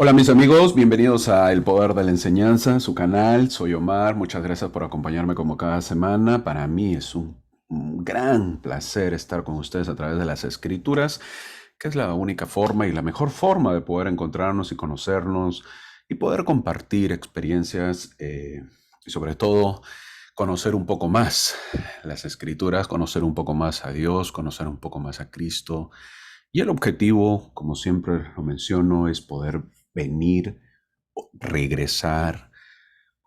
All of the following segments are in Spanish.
Hola mis amigos, bienvenidos a El Poder de la Enseñanza, su canal. Soy Omar, muchas gracias por acompañarme como cada semana. Para mí es un gran placer estar con ustedes a través de las escrituras, que es la única forma y la mejor forma de poder encontrarnos y conocernos y poder compartir experiencias y sobre todo conocer un poco más las escrituras, conocer un poco más a Dios, conocer un poco más a Cristo. Y el objetivo, como siempre lo menciono, es poder venir, regresar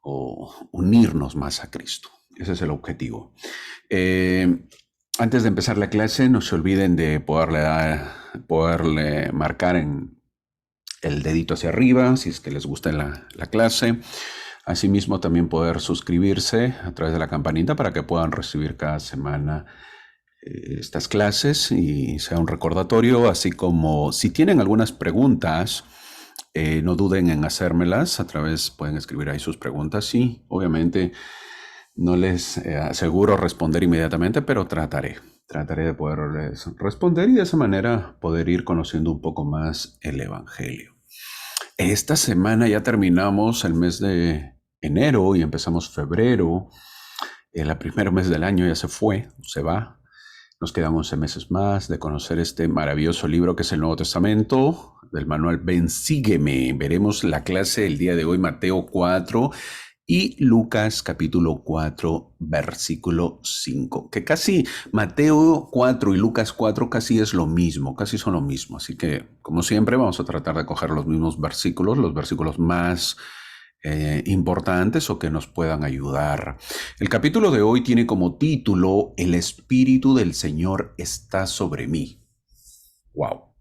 o unirnos más a Cristo. Ese es el objetivo. Eh, Antes de empezar la clase, no se olviden de poderle marcar en el dedito hacia arriba si es que les gusta la clase. Asimismo, también poder suscribirse a través de la campanita para que puedan recibir cada semana estas clases y sea un recordatorio, así como si tienen algunas preguntas, no duden en hacérmelas a través, pueden escribir ahí sus preguntas y obviamente no les aseguro responder inmediatamente, pero trataré de poderles responder y de esa manera poder ir conociendo un poco más el Evangelio. Esta semana ya terminamos el mes de enero y empezamos febrero. El primer mes del año ya se va. Nos quedan 11 meses más de conocer este maravilloso libro que es el Nuevo Testamento, del manual Ven, sígueme. Veremos la clase el día de hoy, Mateo 4 y Lucas capítulo 4, versículo 5. Que casi Mateo 4 y Lucas 4 casi es lo mismo, casi son lo mismo. Así que, como siempre, vamos a tratar de coger los mismos versículos, los versículos más importantes o que nos puedan ayudar. El capítulo de hoy tiene como título El Espíritu del Señor está sobre mí. Wow.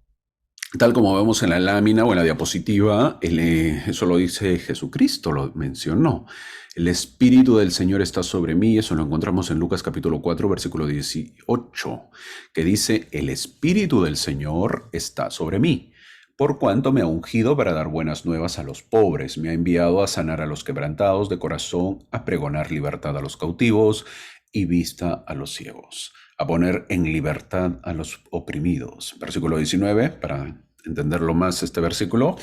Tal como vemos en la lámina o en la diapositiva, eso lo dice Jesucristo, lo mencionó. El Espíritu del Señor está sobre mí, eso lo encontramos en Lucas capítulo 4, versículo 18, que dice, el Espíritu del Señor está sobre mí, por cuanto me ha ungido para dar buenas nuevas a los pobres, me ha enviado a sanar a los quebrantados de corazón, a pregonar libertad a los cautivos y vista a los ciegos, a poner en libertad a los oprimidos. Versículo 19, para entenderlo más este versículo,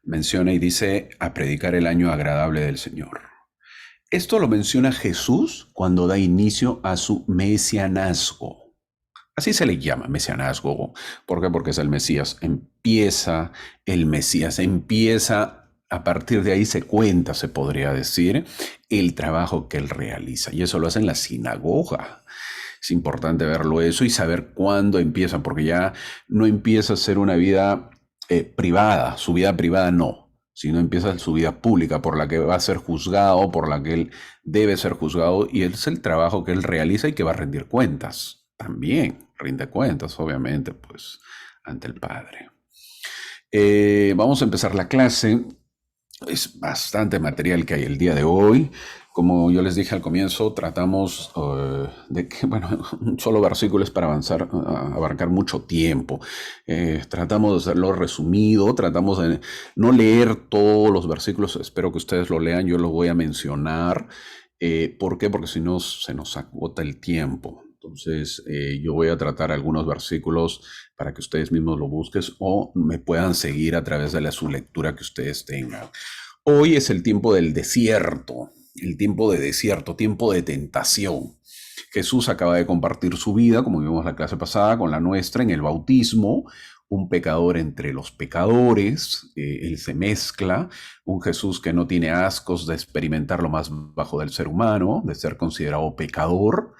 menciona y dice, a predicar el año agradable del Señor. Esto lo menciona Jesús cuando da inicio a su mesianazgo. Así se le llama mesianazgo. ¿Por qué? Porque es el Mesías. El Mesías empieza, a partir de ahí se cuenta, se podría decir, el trabajo que él realiza. Y eso lo hace en la sinagoga. Es importante verlo eso y saber cuándo empieza, porque ya no empieza a ser una vida privada, su vida privada no, sino empieza su vida pública por la que va a ser juzgado, por la que él debe ser juzgado y es el trabajo que él realiza y que va a rendir cuentas. También rinde cuentas, obviamente, pues ante el Padre. Vamos a empezar la clase. Es bastante material que hay el día de hoy. Como yo les dije al comienzo, tratamos de que, bueno, un solo versículo es para avanzar, abarcar mucho tiempo. Tratamos de hacerlo resumido, tratamos de no leer todos los versículos, espero que ustedes lo lean, yo los voy a mencionar. ¿Por qué? Porque si no se nos agota el tiempo. Entonces, yo voy a tratar algunos versículos para que ustedes mismos lo busquen o me puedan seguir a través de su lectura que ustedes tengan. Hoy es el tiempo del desierto, el tiempo de desierto, tiempo de tentación. Jesús acaba de compartir su vida, como vimos la clase pasada, con la nuestra en el bautismo, un pecador entre los pecadores, él se mezcla, un Jesús que no tiene ascos de experimentar lo más bajo del ser humano, de ser considerado pecador.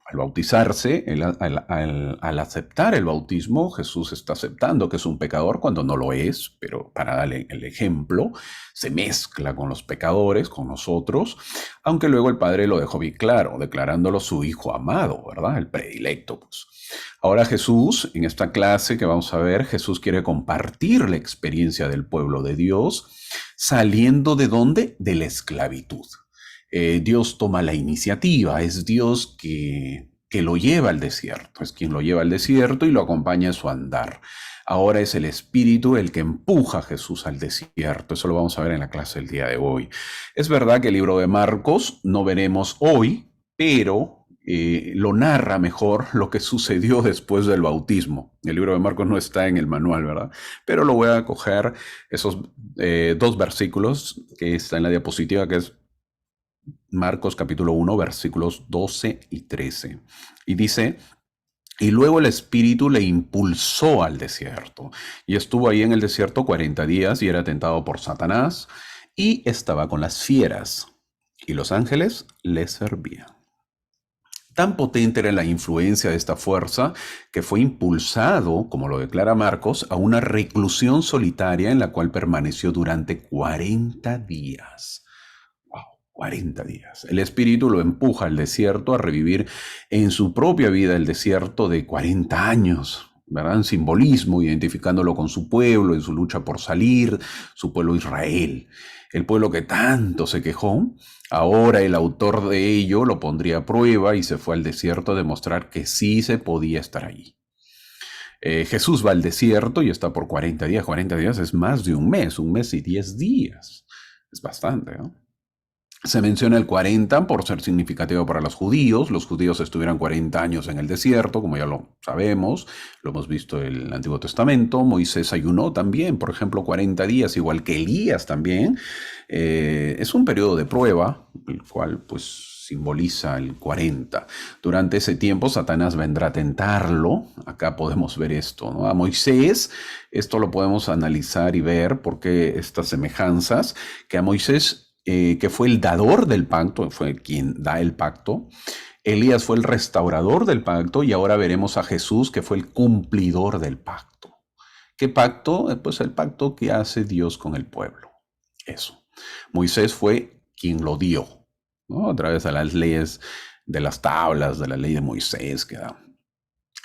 Al bautizarse, al aceptar el bautismo, Jesús está aceptando que es un pecador cuando no lo es, pero para darle el ejemplo, se mezcla con los pecadores, con nosotros, aunque luego el Padre lo dejó bien claro, declarándolo su Hijo amado, ¿verdad? El predilecto, pues. Ahora Jesús, en esta clase que vamos a ver, Jesús quiere compartir la experiencia del pueblo de Dios, saliendo ¿de dónde? De la esclavitud. Dios toma la iniciativa, es Dios que lo lleva al desierto, es quien lo lleva al desierto y lo acompaña en su andar. Ahora es el Espíritu el que empuja a Jesús al desierto, eso lo vamos a ver en la clase del día de hoy. Es verdad que el libro de Marcos no veremos hoy, pero lo narra mejor lo que sucedió después del bautismo. El libro de Marcos no está en el manual, ¿verdad? Pero lo voy a coger esos dos versículos que está en la diapositiva, que es Marcos capítulo 1, versículos 12 y 13. Y dice: y luego el Espíritu le impulsó al desierto, y estuvo ahí en el desierto 40 días y era tentado por Satanás, y estaba con las fieras, y los ángeles le servían. Tan potente era la influencia de esta fuerza que fue impulsado, como lo declara Marcos, a una reclusión solitaria en la cual permaneció durante 40 días. Wow, 40 días. El Espíritu lo empuja al desierto a revivir en su propia vida el desierto de 40 años, ¿verdad? En simbolismo, identificándolo con su pueblo, en su lucha por salir, su pueblo Israel. El pueblo que tanto se quejó, ahora el autor de ello lo pondría a prueba y se fue al desierto a demostrar que sí se podía estar allí. Jesús va al desierto y está por 40 días. 40 días es más de un mes y 10 días. Es bastante, ¿no? Se menciona el 40 por ser significativo para los judíos. Los judíos estuvieron 40 años en el desierto, como ya lo sabemos, lo hemos visto en el Antiguo Testamento. Moisés ayunó también, por ejemplo, 40 días, igual que Elías también. Es un periodo de prueba, el cual pues simboliza el 40. Durante ese tiempo Satanás vendrá a tentarlo. Acá podemos ver esto, ¿no? A Moisés, esto lo podemos analizar y ver porque estas semejanzas, que a Moisés, que fue el dador del pacto, fue quien da el pacto. Elías fue el restaurador del pacto y ahora veremos a Jesús, que fue el cumplidor del pacto. ¿Qué pacto? Pues el pacto que hace Dios con el pueblo. Eso. Moisés fue quien lo dio, ¿no? A través de las leyes, de las tablas, de la ley de Moisés que da.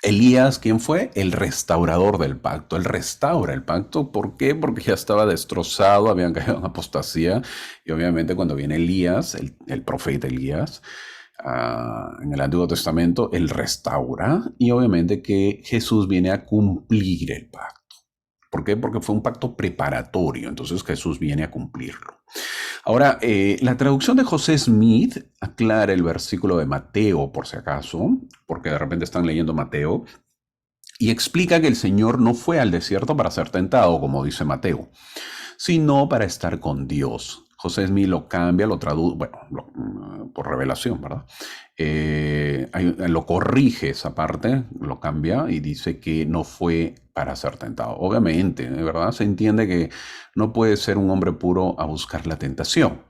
Elías, ¿quién fue? El restaurador del pacto. Él restaura el pacto. ¿Por qué? Porque ya estaba destrozado, habían caído en apostasía. Y obviamente cuando viene Elías, el profeta Elías, en el Antiguo Testamento, él restaura. Y obviamente que Jesús viene a cumplir el pacto. ¿Por qué? Porque fue un pacto preparatorio. Entonces Jesús viene a cumplirlo. Ahora, la traducción de José Smith aclara el versículo de Mateo, por si acaso, porque de repente están leyendo Mateo, y explica que el Señor no fue al desierto para ser tentado, como dice Mateo, sino para estar con Dios. José Smith lo cambia, lo traduce, bueno, por revelación, ¿verdad? Lo corrige esa parte, lo cambia y dice que no fue para ser tentado. Obviamente, ¿verdad? Se entiende que no puede ser un hombre puro a buscar la tentación.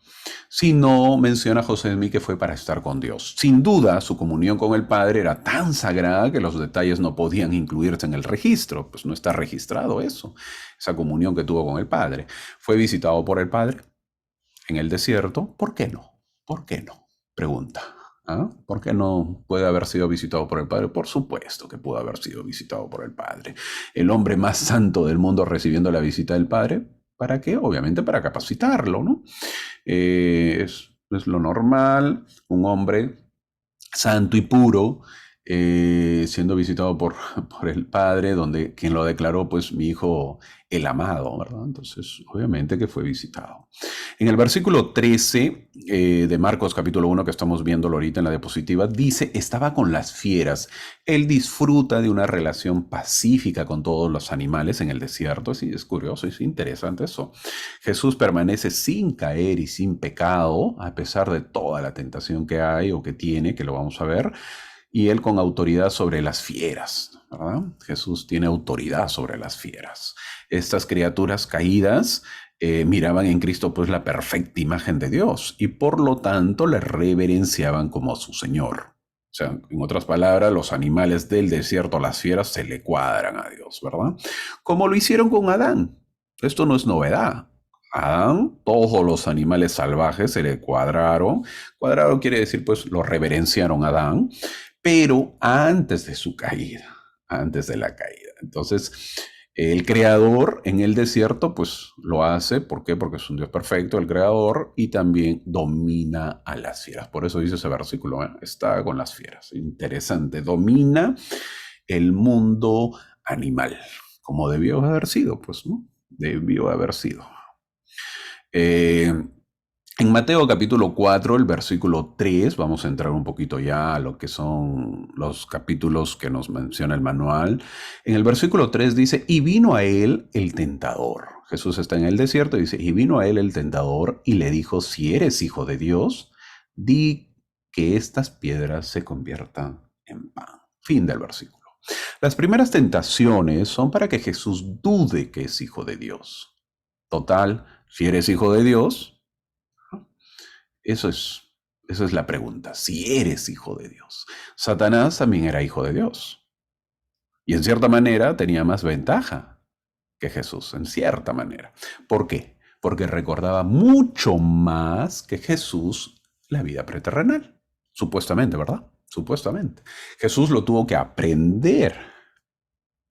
Si no, menciona José Smith que fue para estar con Dios. Sin duda, su comunión con el Padre era tan sagrada que los detalles no podían incluirse en el registro, pues no está registrado eso, esa comunión que tuvo con el Padre. Fue visitado por el Padre en el desierto. ¿Por qué no? ¿Por qué no? Pregunta. ¿Ah? ¿Por qué no puede haber sido visitado por el Padre? Por supuesto que pudo haber sido visitado por el Padre. El hombre más santo del mundo recibiendo la visita del Padre. ¿Para qué? Obviamente para capacitarlo, ¿no? Es lo normal, un hombre santo y puro, siendo visitado por el Padre, donde quien lo declaró, pues mi hijo el amado, ¿verdad? Entonces, obviamente que fue visitado. En el versículo 13 de Marcos capítulo 1, que estamos viéndolo ahorita en la diapositiva, dice, estaba con las fieras. Él disfruta de una relación pacífica con todos los animales en el desierto. Sí, es curioso, es interesante eso. Jesús permanece sin caer y sin pecado, a pesar de toda la tentación que hay o que tiene, que lo vamos a ver, y él con autoridad sobre las fieras, ¿verdad? Jesús tiene autoridad sobre las fieras. Estas criaturas caídas miraban en Cristo pues la perfecta imagen de Dios y por lo tanto le reverenciaban como a su Señor. O sea, en otras palabras, los animales del desierto, las fieras, se le cuadran a Dios, ¿verdad? Como lo hicieron con Adán. Esto no es novedad. Adán, todos los animales salvajes se le cuadraron. Cuadrado quiere decir, pues, lo reverenciaron a Adán, pero antes de su caída, antes de la caída. Entonces, el creador en el desierto, pues lo hace. ¿Por qué? Porque es un Dios perfecto, el creador, y también domina a las fieras. Por eso dice ese versículo, está con las fieras. Interesante. Domina el mundo animal, como debió haber sido, pues, ¿no? Debió haber sido. Eh, En Mateo capítulo 4, el versículo 3, vamos a entrar un poquito ya a lo que son los capítulos que nos menciona el manual. En el versículo 3 dice, y vino a él el tentador. Jesús está en el desierto y dice, y vino a él el tentador y le dijo, si eres hijo de Dios, di que estas piedras se conviertan en pan. Fin del versículo. Las primeras tentaciones son para que Jesús dude que es hijo de Dios. Total, si eres hijo de Dios, eso es, esa es la pregunta, si eres hijo de Dios. Satanás también era hijo de Dios. Y en cierta manera tenía más ventaja que Jesús, en cierta manera. ¿Por qué? Porque recordaba mucho más que Jesús la vida preterrenal. Supuestamente, ¿verdad? Supuestamente. Jesús lo tuvo que aprender.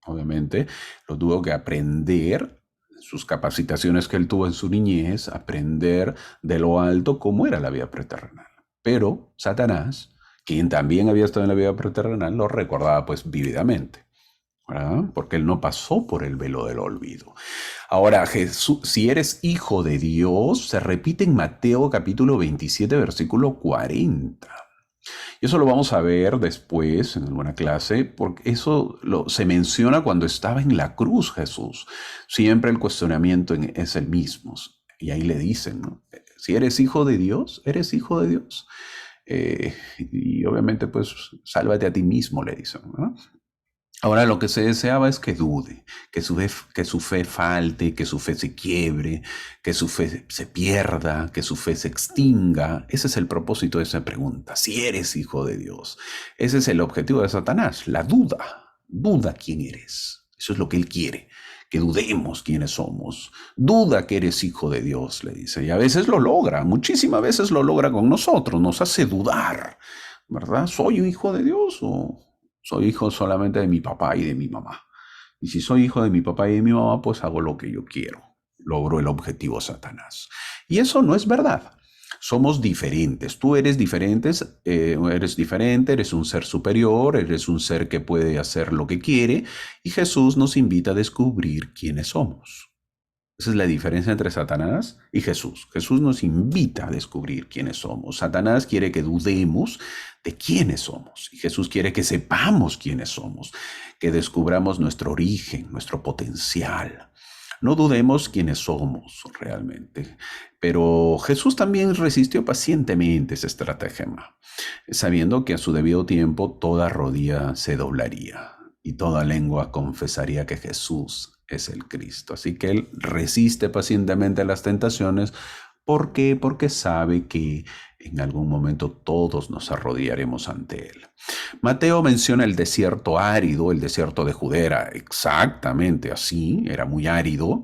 Obviamente, lo tuvo que aprender sus capacitaciones que él tuvo en su niñez, aprender de lo alto cómo era la vida preterrenal. Pero Satanás, quien también había estado en la vida preterrenal, lo recordaba pues vívidamente, ¿verdad? Porque él no pasó por el velo del olvido. Ahora, Jesús, si eres hijo de Dios, se repite en Mateo capítulo 27, versículo 40. Y eso lo vamos a ver después en alguna clase, porque se menciona cuando estaba en la cruz Jesús. Siempre el cuestionamiento es el mismo. Y ahí le dicen, ¿no? Si eres hijo de Dios, eres hijo de Dios. Y obviamente, pues, sálvate a ti mismo, le dicen, ¿no? Ahora lo que se deseaba es que dude, que su fe falte, que su fe se quiebre, que su fe se pierda, que su fe se extinga. Ese es el propósito de esa pregunta, si eres hijo de Dios. Ese es el objetivo de Satanás, la duda. Duda quién eres. Eso es lo que él quiere, que dudemos quiénes somos. Duda que eres hijo de Dios, le dice. Y a veces lo logra, muchísimas veces lo logra con nosotros, nos hace dudar, ¿verdad? ¿Soy un hijo de Dios o soy hijo solamente de mi papá y de mi mamá? Y si soy hijo de mi papá y de mi mamá, pues hago lo que yo quiero. Logro el objetivo Satanás. Y eso no es verdad. Somos diferentes. Tú eres diferente, eres un ser superior, eres un ser que puede hacer lo que quiere. Y Jesús nos invita a descubrir quiénes somos. Esa es la diferencia entre Satanás y Jesús. Jesús nos invita a descubrir quiénes somos. Satanás quiere que dudemos de quiénes somos. Y Jesús quiere que sepamos quiénes somos, que descubramos nuestro origen, nuestro potencial. No dudemos quiénes somos realmente. Pero Jesús también resistió pacientemente ese estratagema, sabiendo que a su debido tiempo toda rodilla se doblaría y toda lengua confesaría que Jesús es el Cristo. Así que Él resiste pacientemente a las tentaciones. ¿Por qué? Porque sabe que en algún momento todos nos arrodillaremos ante Él. Mateo menciona el desierto árido, el desierto de Judea era exactamente así, era muy árido,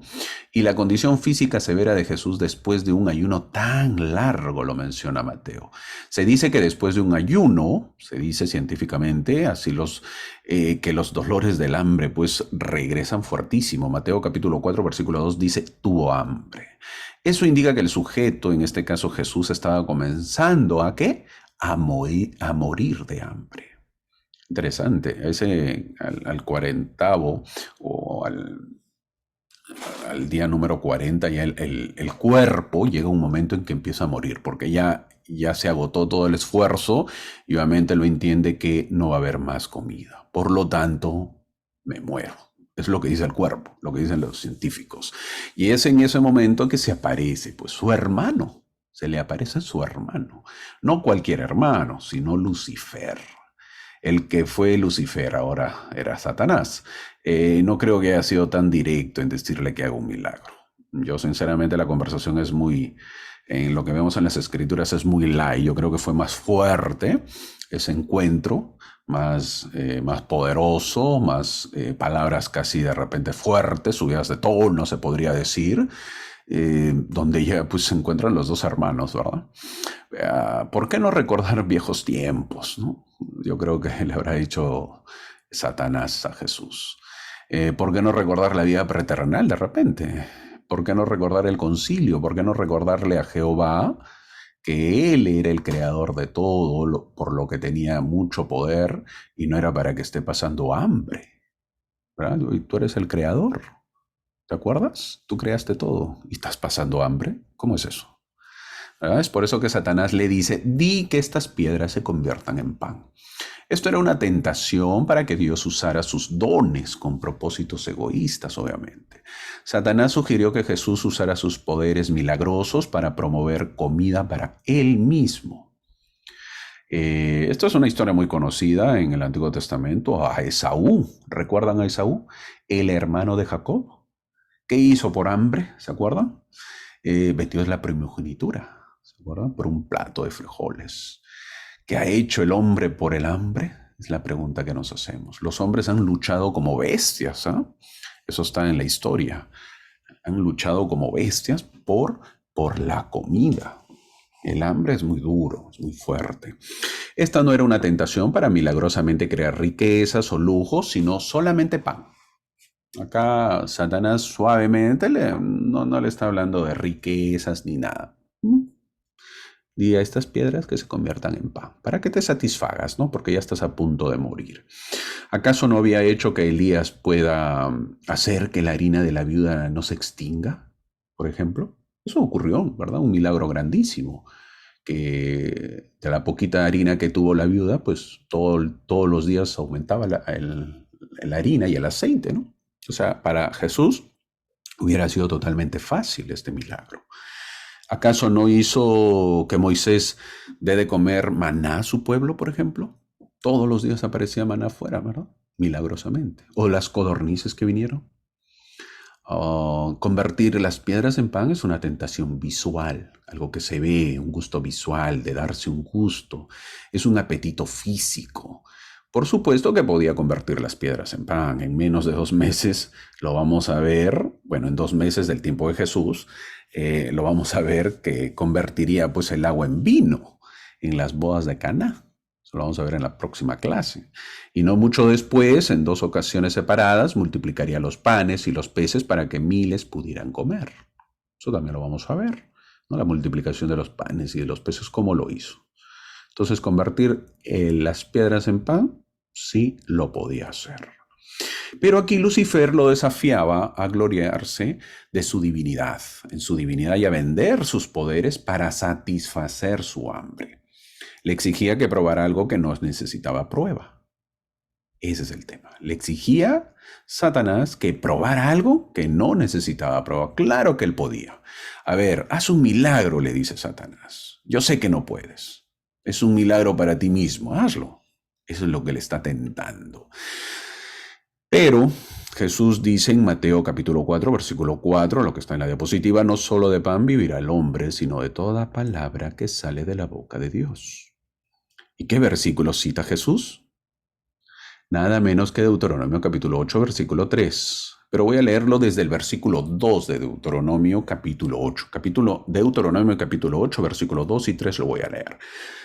y la condición física severa de Jesús después de un ayuno tan largo lo menciona Mateo. Se dice que después de un ayuno, se dice científicamente, que los dolores del hambre pues regresan fuertísimo. Mateo capítulo 4 versículo 2 dice, tuvo hambre. Eso indica que el sujeto, en este caso Jesús, estaba comenzando ¿a qué? A morir de hambre. Interesante, al 40º o al día número 40 ya el cuerpo llega a un momento en que empieza a morir, porque ya se agotó todo el esfuerzo y obviamente lo entiende que no va a haber más comida. Por lo tanto, me muero. Es lo que dice el cuerpo, lo que dicen los científicos. Y es en ese momento que se aparece, pues, su hermano. Se le aparece su hermano. No cualquier hermano, sino Lucifer. El que fue Lucifer ahora era Satanás. No creo que haya sido tan directo en decirle que haga un milagro. Yo sinceramente la conversación es en lo que vemos en las escrituras es muy light. Yo creo que fue más fuerte ese encuentro, más poderoso, más palabras casi de repente fuertes, subidas de tono, se podría decir, donde ya pues se encuentran los dos hermanos, ¿verdad? ¿Por qué no recordar viejos tiempos, no? Yo creo que le habrá dicho Satanás a Jesús. ¿Por qué no recordar la vida preterrenal de repente? ¿Por qué no recordar el concilio? ¿Por qué no recordarle a Jehová que Él era el creador de todo, por lo que tenía mucho poder y no era para que esté pasando hambre? ¿Verdad? Y tú eres el creador, ¿te acuerdas? Tú creaste todo y estás pasando hambre. ¿Cómo es eso? ¿verdad? Es por eso que Satanás le dice, di que estas piedras se conviertan en pan. Esto era una tentación para que Dios usara sus dones con propósitos egoístas, obviamente. Satanás sugirió que Jesús usara sus poderes milagrosos para promover comida para él mismo. Esto es una historia muy conocida en el Antiguo Testamento, a Esaú. ¿Recuerdan a Esaú? El hermano de Jacob. ¿Qué hizo por hambre? ¿Se acuerdan? Vendió la primogenitura, ¿se acuerdan? Por un plato de frijoles. ¿Qué ha hecho el hombre por el hambre? Es la pregunta que nos hacemos. Los hombres han luchado como bestias, ¿eh? Eso está en la historia. Han luchado como bestias por la comida. El hambre es muy duro, es muy fuerte. Esta no era una tentación para milagrosamente crear riquezas o lujos, sino solamente pan. Acá Satanás suavemente no le está hablando de riquezas ni nada. Di a estas piedras que se conviertan en pan, para que te satisfagas, ¿no? Porque ya estás a punto de morir. ¿Acaso no había hecho que Elías pueda hacer que la harina de la viuda no se extinga, por ejemplo? Eso ocurrió, ¿verdad? Un milagro grandísimo, que de la poquita harina que tuvo la viuda, pues todos los días aumentaba la harina y el aceite, ¿no? O sea, para Jesús hubiera sido totalmente fácil este milagro. ¿Acaso no hizo que Moisés dé de comer maná a su pueblo, por ejemplo? Todos los días aparecía maná afuera, ¿verdad? Milagrosamente. O las codornices que vinieron. Convertir las piedras en pan es una tentación visual, algo que se ve, un gusto visual, de darse un gusto. Es un apetito físico. Por supuesto que podía convertir las piedras en pan. En menos de 2 meses lo vamos a ver, bueno, en 2 meses del tiempo de Jesús, lo vamos a ver que convertiría pues el agua en vino en las bodas de Caná. Eso lo vamos a ver en la próxima clase. Y no mucho después, en 2 ocasiones separadas, multiplicaría los panes y los peces para que miles pudieran comer. Eso también lo vamos a ver, ¿no? La multiplicación de los panes y de los peces, ¿cómo lo hizo? Entonces, convertir las piedras en pan, sí lo podía hacer. Pero aquí Lucifer lo desafiaba a gloriarse de su divinidad, en su divinidad y a vender sus poderes para satisfacer su hambre. Le exigía que probara algo que no necesitaba prueba. Ese es el tema. Le exigía Satanás que probara algo que no necesitaba prueba. Claro que él podía. A ver, haz un milagro, le dice Satanás. Yo sé que no puedes. Es un milagro para ti mismo, hazlo. Eso es lo que le está tentando. Pero Jesús dice en Mateo capítulo 4, versículo 4, lo que está en la diapositiva, no solo de pan vivirá el hombre, sino de toda palabra que sale de la boca de Dios. ¿Y qué versículo cita Jesús? Nada menos que Deuteronomio capítulo 8, versículo 3. Pero voy a leerlo desde el versículo 2 de Deuteronomio capítulo 8. Deuteronomio capítulo 8, versículo 2 y 3 lo voy a leer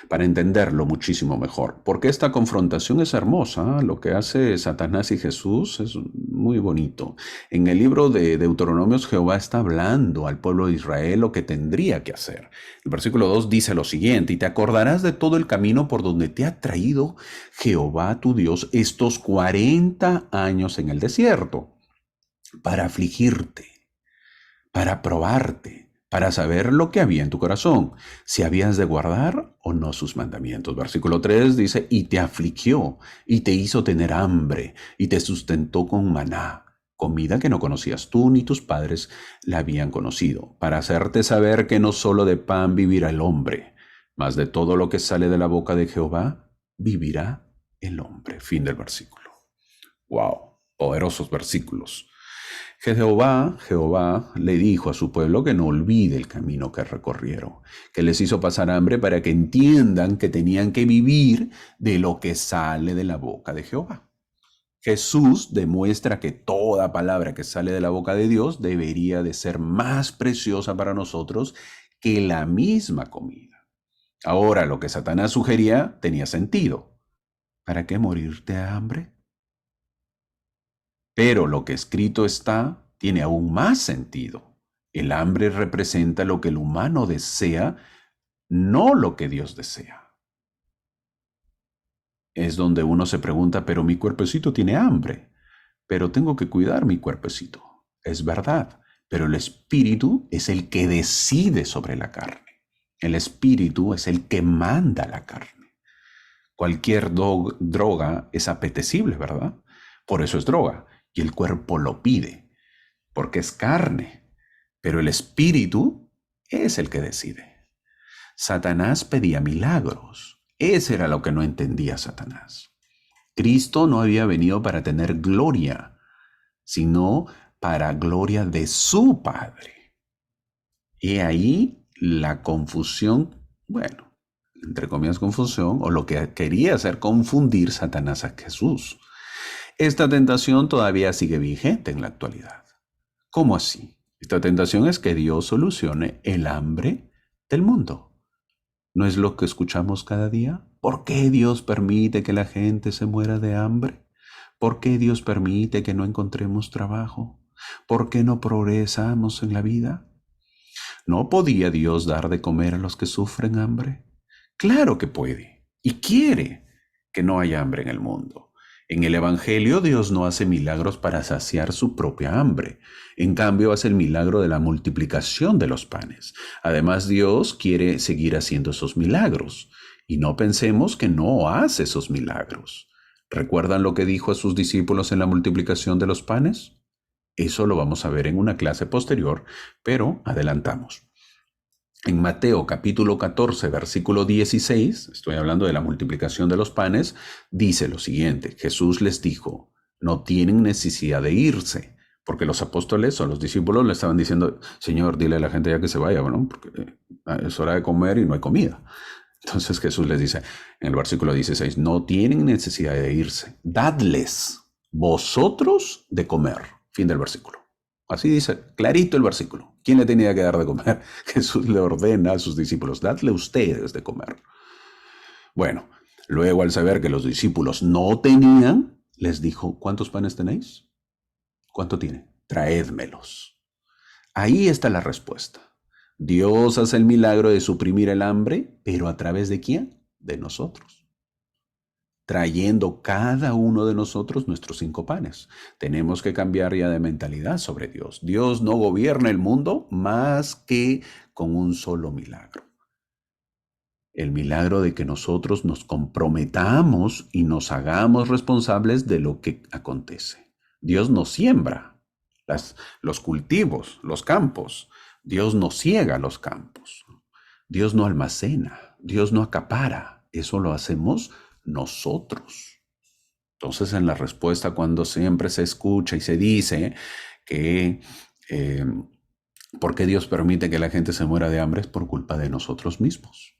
para entenderlo muchísimo mejor. Porque esta confrontación es hermosa. Lo que hace Satanás y Jesús es muy bonito. En el libro de Deuteronomios, Jehová está hablando al pueblo de Israel lo que tendría que hacer. El versículo 2 dice lo siguiente: y te acordarás de todo el camino por donde te ha traído Jehová tu Dios estos 40 años en el desierto, para afligirte, para probarte, para saber lo que había en tu corazón, si habías de guardar o no sus mandamientos. Versículo 3 dice, y te afligió, y te hizo tener hambre, y te sustentó con maná, comida que no conocías tú ni tus padres la habían conocido, para hacerte saber que no solo de pan vivirá el hombre, mas de todo lo que sale de la boca de Jehová vivirá el hombre. Fin del versículo. Wow, poderosos versículos. Jehová le dijo a su pueblo que no olvide el camino que recorrieron, que les hizo pasar hambre para que entiendan que tenían que vivir de lo que sale de la boca de Jehová. Jesús demuestra que toda palabra que sale de la boca de Dios debería de ser más preciosa para nosotros que la misma comida. Ahora, lo que Satanás sugería tenía sentido. ¿Para qué morirte de hambre? Pero lo que escrito está tiene aún más sentido. El hambre representa lo que el humano desea, no lo que Dios desea. Es donde uno se pregunta, pero mi cuerpecito tiene hambre, pero tengo que cuidar mi cuerpecito. Es verdad, pero el espíritu es el que decide sobre la carne. El espíritu es el que manda la carne. Cualquier droga es apetecible, ¿verdad? Por eso es droga. Y el cuerpo lo pide, porque es carne. Pero el espíritu es el que decide. Satanás pedía milagros. Ese era lo que no entendía Satanás. Cristo no había venido para tener gloria, sino para gloria de su Padre. Y ahí la confusión, bueno, entre comillas confusión, o lo que quería hacer confundir Satanás a Jesús. Esta tentación todavía sigue vigente en la actualidad. ¿Cómo así? Esta tentación es que Dios solucione el hambre del mundo. ¿No es lo que escuchamos cada día? ¿Por qué Dios permite que la gente se muera de hambre? ¿Por qué Dios permite que no encontremos trabajo? ¿Por qué no progresamos en la vida? ¿No podía Dios dar de comer a los que sufren hambre? Claro que puede y quiere que no haya hambre en el mundo. En el Evangelio Dios no hace milagros para saciar su propia hambre. En cambio hace el milagro de la multiplicación de los panes. Además Dios quiere seguir haciendo esos milagros. Y no pensemos que no hace esos milagros. ¿Recuerdan lo que dijo a sus discípulos en la multiplicación de los panes? Eso lo vamos a ver en una clase posterior, pero adelantamos. En Mateo capítulo 14, versículo 16, estoy hablando de la multiplicación de los panes, dice lo siguiente: Jesús les dijo, no tienen necesidad de irse, porque los apóstoles o los discípulos le estaban diciendo, Señor, dile a la gente ya que se vaya, ¿no? Porque es hora de comer y no hay comida. Entonces Jesús les dice en el versículo 16, no tienen necesidad de irse, dadles vosotros de comer. Fin del versículo. Así dice, clarito el versículo. ¿Quién le tenía que dar de comer? Jesús le ordena a sus discípulos, dadle ustedes de comer. Bueno, luego al saber que los discípulos no tenían, les dijo, ¿cuántos panes tenéis? ¿Cuánto tienen? Traédmelos. Ahí está la respuesta. Dios hace el milagro de suprimir el hambre, pero ¿a través de quién? De nosotros. Trayendo cada uno de nosotros nuestros 5 panes. Tenemos que cambiar ya de mentalidad sobre Dios. Dios no gobierna el mundo más que con un solo milagro. El milagro de que nosotros nos comprometamos y nos hagamos responsables de lo que acontece. Dios nos siembra los cultivos, los campos. Dios no ciega los campos. Dios no almacena. Dios no acapara. Eso lo hacemos nosotros. Entonces, en la respuesta, cuando siempre se escucha y se dice que ¿por qué Dios permite que la gente se muera de hambre? Es por culpa de nosotros mismos.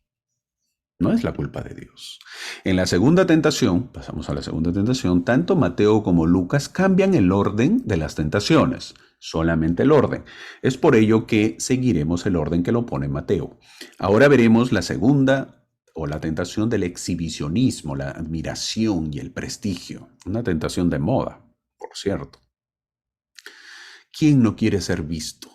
No es la culpa de Dios. En la segunda tentación, pasamos a la segunda tentación, tanto Mateo como Lucas cambian el orden de las tentaciones, solamente el orden. Es por ello que seguiremos el orden que lo pone Mateo. Ahora veremos la segunda o la tentación del exhibicionismo, la admiración y el prestigio. Una tentación de moda, por cierto. ¿Quién no quiere ser visto?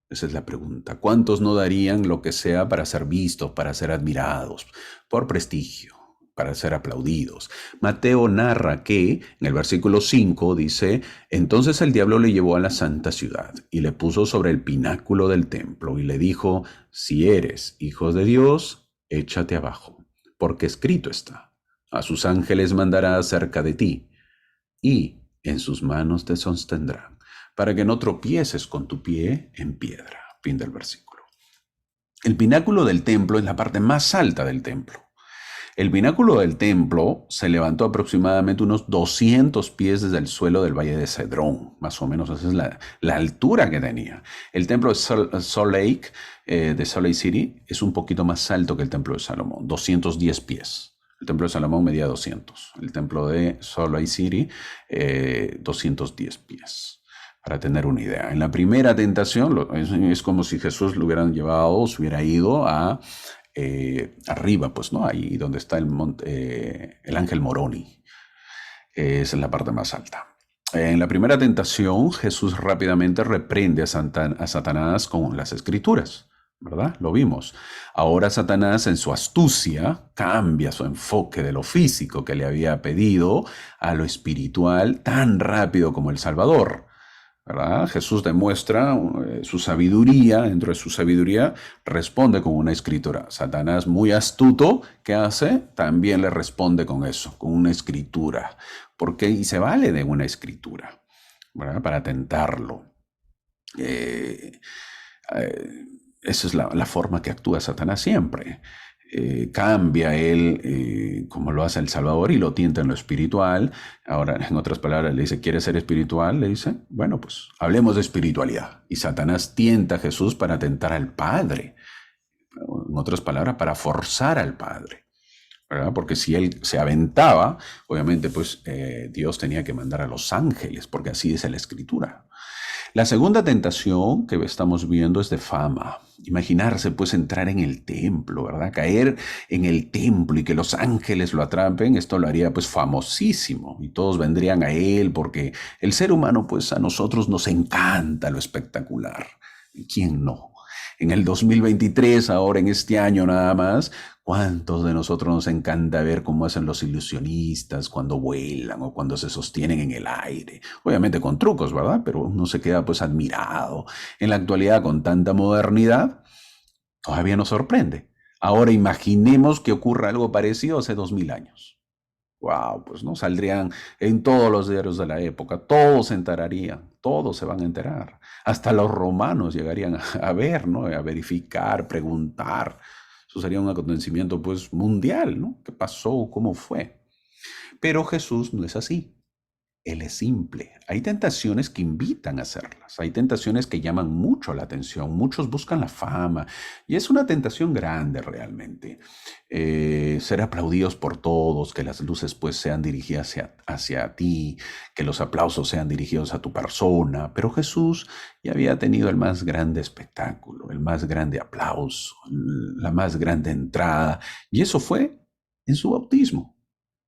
Esa es la pregunta. ¿Cuántos no darían lo que sea para ser vistos, para ser admirados, por prestigio, para ser aplaudidos? Mateo narra que en el versículo 5 dice, entonces el diablo le llevó a la santa ciudad y le puso sobre el pináculo del templo y le dijo, si eres hijo de Dios, échate abajo, porque escrito está, a sus ángeles mandará acerca de ti y en sus manos te sostendrán, para que no tropieces con tu pie en piedra. Fin del versículo. El pináculo del templo es la parte más alta del templo. El pináculo del templo se levantó aproximadamente unos 200 pies desde el suelo del valle de Cedrón, más o menos esa es la altura que tenía. El templo de Salt Lake, de Salt Lake City, es un poquito más alto que el templo de Salomón, 210 pies. El templo de Salomón medía 200. El templo de Salt Lake City, 210 pies. Para tener una idea. En la primera tentación, es como si Jesús lo hubieran llevado, se hubiera ido a arriba, pues, ¿no? Ahí donde está el ángel Moroni. Esa es la parte más alta. En la primera tentación, Jesús rápidamente reprende a Satanás con las escrituras, ¿verdad? Lo vimos. Ahora Satanás, en su astucia, cambia su enfoque de lo físico que le había pedido a lo espiritual tan rápido como el Salvador. ¿verdad? Jesús demuestra su sabiduría, dentro de su sabiduría responde con una escritura. Satanás, muy astuto, ¿qué hace? También le responde con eso, con una escritura. Porque y se vale de una escritura, ¿verdad? Para tentarlo. Eh, eh, Esa es la forma que actúa Satanás siempre. Cambia él, como lo hace el Salvador, y lo tienta en lo espiritual. Ahora, en otras palabras, le dice, ¿quieres ser espiritual? Le dice, bueno, pues hablemos de espiritualidad. Y Satanás tienta a Jesús para tentar al Padre. En otras palabras, para forzar al Padre, ¿verdad? Porque si él se aventaba, obviamente, pues Dios tenía que mandar a los ángeles, porque así dice la Escritura. La segunda tentación que estamos viendo es de fama. Imaginarse, pues, entrar en el templo, ¿verdad? Caer en el templo y que los ángeles lo atrapen, esto lo haría, pues, famosísimo. Y todos vendrían a él porque el ser humano, pues, a nosotros nos encanta lo espectacular. ¿Quién no? En el 2023, ahora en este año nada más, ¿cuántos de nosotros nos encanta ver cómo hacen los ilusionistas cuando vuelan o cuando se sostienen en el aire? Obviamente con trucos, ¿verdad? Pero uno se queda pues admirado. En la actualidad, con tanta modernidad, todavía nos sorprende. Ahora imaginemos que ocurra algo parecido hace 2000 años. Wow, pues no saldrían en todos los diarios de la época, todos se enterarían, todos se van a enterar. Hasta los romanos llegarían a ver, ¿no? A verificar, preguntar. Eso sería un acontecimiento pues mundial, ¿no? ¿Qué pasó? ¿Cómo fue? Pero Jesús no es así. Él es simple. Hay tentaciones que invitan a hacerlas. Hay tentaciones que llaman mucho la atención. Muchos buscan la fama. Y es una tentación grande realmente. Ser aplaudidos por todos, que las luces pues sean dirigidas hacia ti, que los aplausos sean dirigidos a tu persona. Pero Jesús ya había tenido el más grande espectáculo, el más grande aplauso, la más grande entrada. Y eso fue en su bautismo.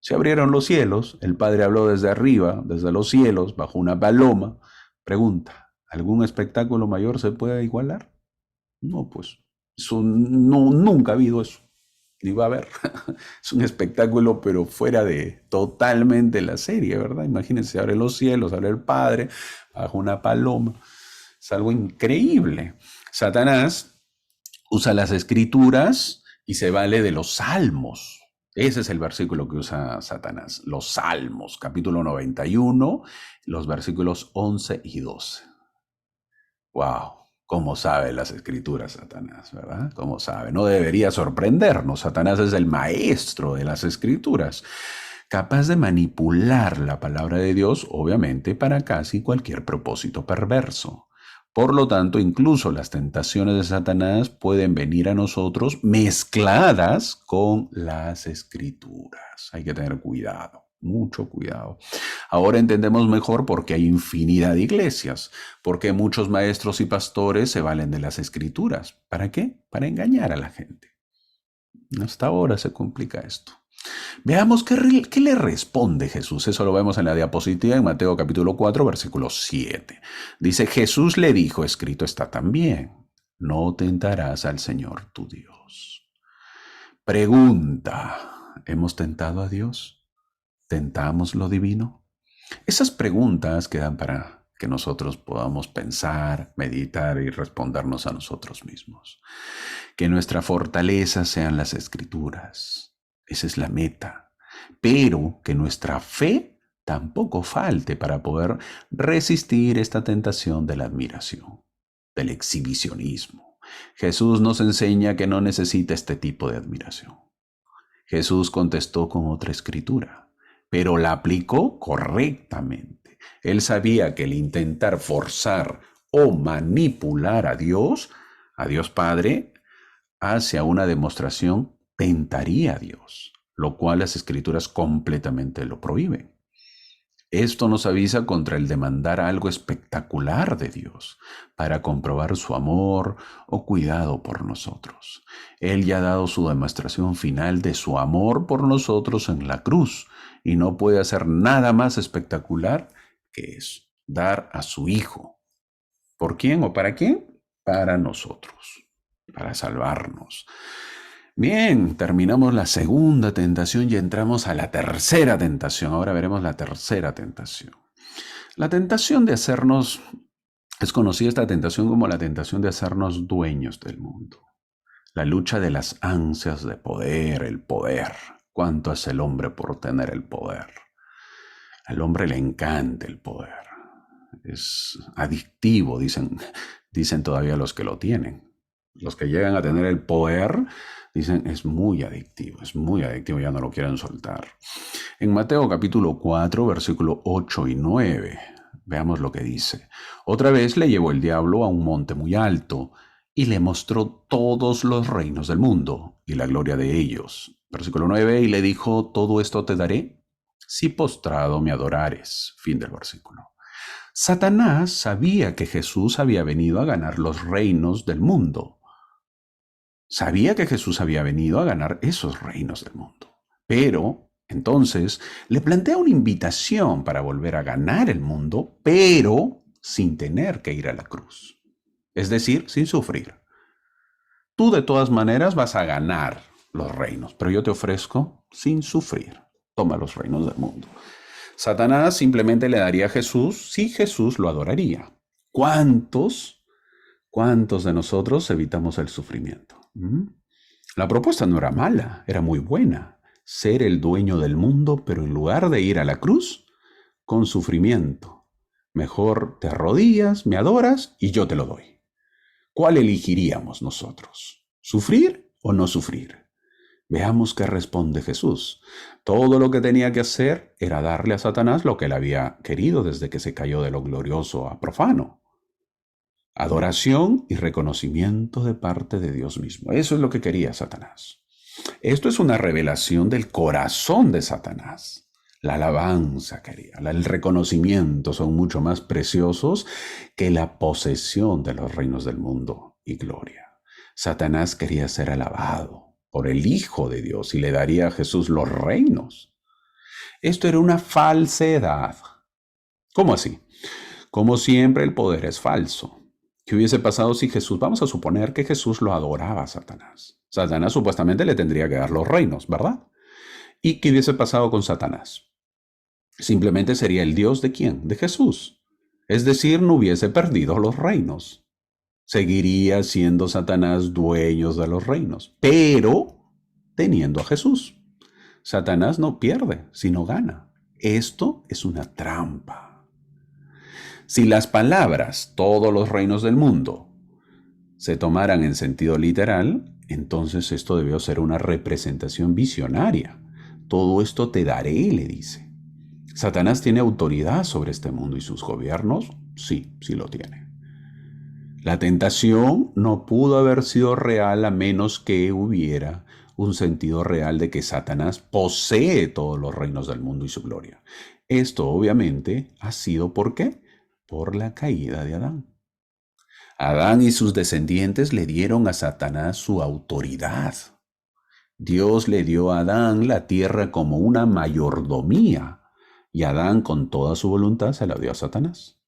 Se abrieron los cielos, el Padre habló desde arriba, desde los cielos, bajo una paloma. Pregunta, ¿algún espectáculo mayor se puede igualar? No, pues, eso no, nunca ha habido eso, ni va a haber. Es un espectáculo, pero fuera de totalmente la serie, ¿verdad? Imagínense, abre los cielos, abre el Padre, bajo una paloma. Es algo increíble. Satanás usa las escrituras y se vale de los salmos. Ese es el versículo que usa Satanás, los Salmos, capítulo 91, los versículos 11 y 12. ¡Wow! ¿Cómo sabe las escrituras Satanás, verdad? ¿Cómo sabe? No debería sorprendernos. Satanás es el maestro de las escrituras, capaz de manipular la palabra de Dios, obviamente, para casi cualquier propósito perverso. Por lo tanto, incluso las tentaciones de Satanás pueden venir a nosotros mezcladas con las escrituras. Hay que tener cuidado, mucho cuidado. Ahora entendemos mejor por qué hay infinidad de iglesias, porque muchos maestros y pastores se valen de las escrituras. ¿Para qué? Para engañar a la gente. Hasta ahora se complica esto. Veamos qué le responde Jesús. Eso lo vemos en la diapositiva en Mateo capítulo 4, versículo 7. Dice, Jesús le dijo, escrito está también, no tentarás al Señor tu Dios. Pregunta, ¿hemos tentado a Dios? ¿Tentamos lo divino? Esas preguntas quedan para que nosotros podamos pensar, meditar y respondernos a nosotros mismos. Que nuestra fortaleza sean las escrituras. Esa es la meta. Pero que nuestra fe tampoco falte para poder resistir esta tentación de la admiración, del exhibicionismo. Jesús nos enseña que no necesita este tipo de admiración. Jesús contestó con otra escritura, pero la aplicó correctamente. Él sabía que el intentar forzar o manipular a Dios Padre, hacia una demostración tentaría a Dios, lo cual las escrituras completamente lo prohíben. Esto nos avisa contra el demandar algo espectacular de Dios para comprobar su amor o cuidado por nosotros. Él ya ha dado su demostración final de su amor por nosotros en la cruz y no puede hacer nada más espectacular que es dar a su Hijo. ¿Por quién o para quién? Para nosotros, para salvarnos. Bien, terminamos la segunda tentación y entramos a la tercera tentación. Ahora veremos la tercera tentación. La tentación de hacernos Es conocida esta tentación como la tentación de hacernos dueños del mundo. La lucha de las ansias de poder, el poder. ¿Cuánto es el hombre por tener el poder? Al hombre le encanta el poder. Es adictivo, dicen todavía los que lo tienen. Los que llegan a tener el poder dicen es muy adictivo, ya no lo quieren soltar. En Mateo capítulo 4, versículo 8 y 9, veamos lo que dice. Otra vez le llevó el diablo a un monte muy alto y le mostró todos los reinos del mundo y la gloria de ellos. Versículo 9, y le dijo, todo esto te daré si postrado me adorares. Fin del versículo. Satanás sabía que Jesús había venido a ganar los reinos del mundo. Sabía que Jesús había venido a ganar esos reinos del mundo. Pero, entonces, le plantea una invitación para volver a ganar el mundo, pero sin tener que ir a la cruz. Es decir, sin sufrir. Tú de todas maneras vas a ganar los reinos, pero yo te ofrezco sin sufrir. Toma los reinos del mundo. Satanás simplemente le daría a Jesús si Jesús lo adoraría. ¿Cuántos de nosotros evitamos el sufrimiento? La propuesta no era mala, era muy buena. Ser el dueño del mundo, pero en lugar de ir a la cruz, con sufrimiento. Mejor te arrodillas, me adoras y yo te lo doy. ¿Cuál elegiríamos nosotros? ¿Sufrir o no sufrir? Veamos qué responde Jesús. Todo lo que tenía que hacer era darle a Satanás lo que él había querido desde que se cayó de lo glorioso a profano. Adoración y reconocimiento de parte de Dios mismo. Eso es lo que quería Satanás. Esto es una revelación del corazón de Satanás. La alabanza quería, el reconocimiento son mucho más preciosos que la posesión de los reinos del mundo y gloria. Satanás quería ser alabado por el Hijo de Dios y le daría a Jesús los reinos. Esto era una falsedad. ¿Cómo así? Como siempre, el poder es falso. ¿Qué hubiese pasado si Jesús, vamos a suponer que Jesús lo adoraba a Satanás? Satanás supuestamente le tendría que dar los reinos, ¿verdad? ¿Y qué hubiese pasado con Satanás? Simplemente sería el Dios de ¿quién? De Jesús. Es decir, no hubiese perdido los reinos. Seguiría siendo Satanás dueño de los reinos, pero teniendo a Jesús. Satanás no pierde, sino gana. Esto es una trampa. Si las palabras, todos los reinos del mundo, se tomaran en sentido literal, entonces esto debió ser una representación visionaria. Todo esto te daré, le dice. ¿Satanás tiene autoridad sobre este mundo y sus gobiernos? Sí, sí lo tiene. La tentación no pudo haber sido real a menos que hubiera un sentido real de que Satanás posee todos los reinos del mundo y su gloria. Esto obviamente ha sido ¿por qué? Por la caída de Adán. Adán y sus descendientes le dieron a Satanás su autoridad. Dios le dio a Adán la tierra como una mayordomía y Adán con toda su voluntad se la dio a Satanás.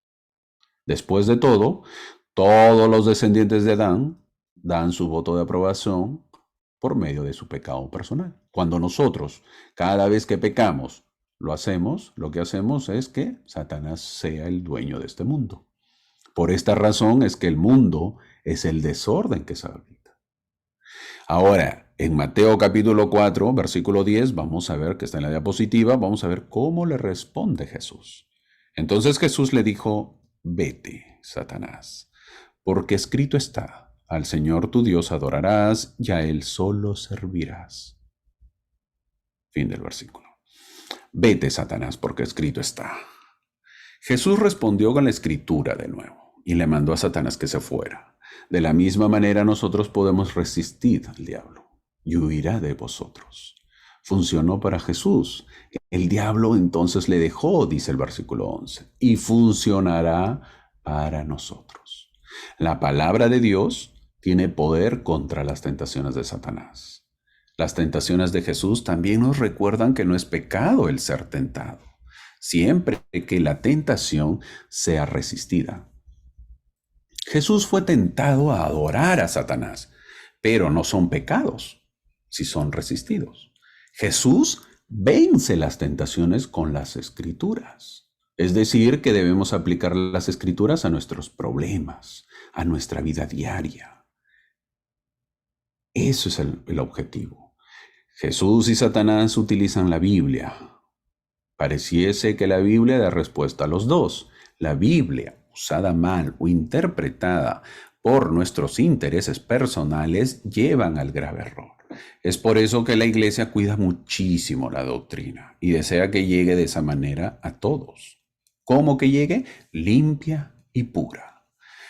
Después de todo, todos los descendientes de Adán dan su voto de aprobación por medio de su pecado personal. Cuando nosotros, cada vez que pecamos, lo que hacemos es que Satanás sea el dueño de este mundo. Por esta razón es que el mundo es el desorden que se habita. Ahora, en Mateo capítulo 4, versículo 10, vamos a ver que está en la diapositiva, vamos a ver cómo le responde Jesús. Entonces Jesús le dijo, vete, Satanás, porque escrito está, al Señor tu Dios adorarás y a Él solo servirás. Fin del versículo. Vete, Satanás, porque escrito está. Jesús respondió con la escritura de nuevo y le mandó a Satanás que se fuera. De la misma manera nosotros podemos resistir al diablo y huirá de vosotros. Funcionó para Jesús. El diablo entonces le dejó, dice el versículo 11, y funcionará para nosotros. La palabra de Dios tiene poder contra las tentaciones de Satanás. Las tentaciones de Jesús también nos recuerdan que no es pecado el ser tentado, siempre que la tentación sea resistida. Jesús fue tentado a adorar a Satanás, pero no son pecados si son resistidos. Jesús vence las tentaciones con las escrituras. Es decir, que debemos aplicar las escrituras a nuestros problemas, a nuestra vida diaria. Eso es el objetivo. Jesús y Satanás utilizan la Biblia. Pareciese que la Biblia da respuesta a los dos. La Biblia, usada mal o interpretada por nuestros intereses personales, llevan al grave error. Es por eso que la Iglesia cuida muchísimo la doctrina y desea que llegue de esa manera a todos. ¿Cómo que llegue? Limpia y pura.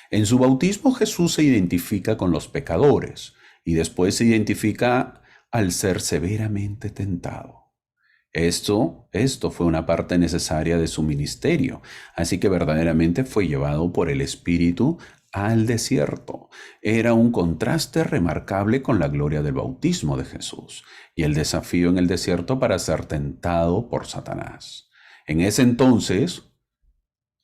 En su bautismo Jesús se identifica con los pecadores y después se identifica al ser severamente tentado. Esto fue una parte necesaria de su ministerio, así que verdaderamente fue llevado por el Espíritu al desierto. Era un contraste remarcable con la gloria del bautismo de Jesús y el desafío en el desierto para ser tentado por Satanás. En ese entonces,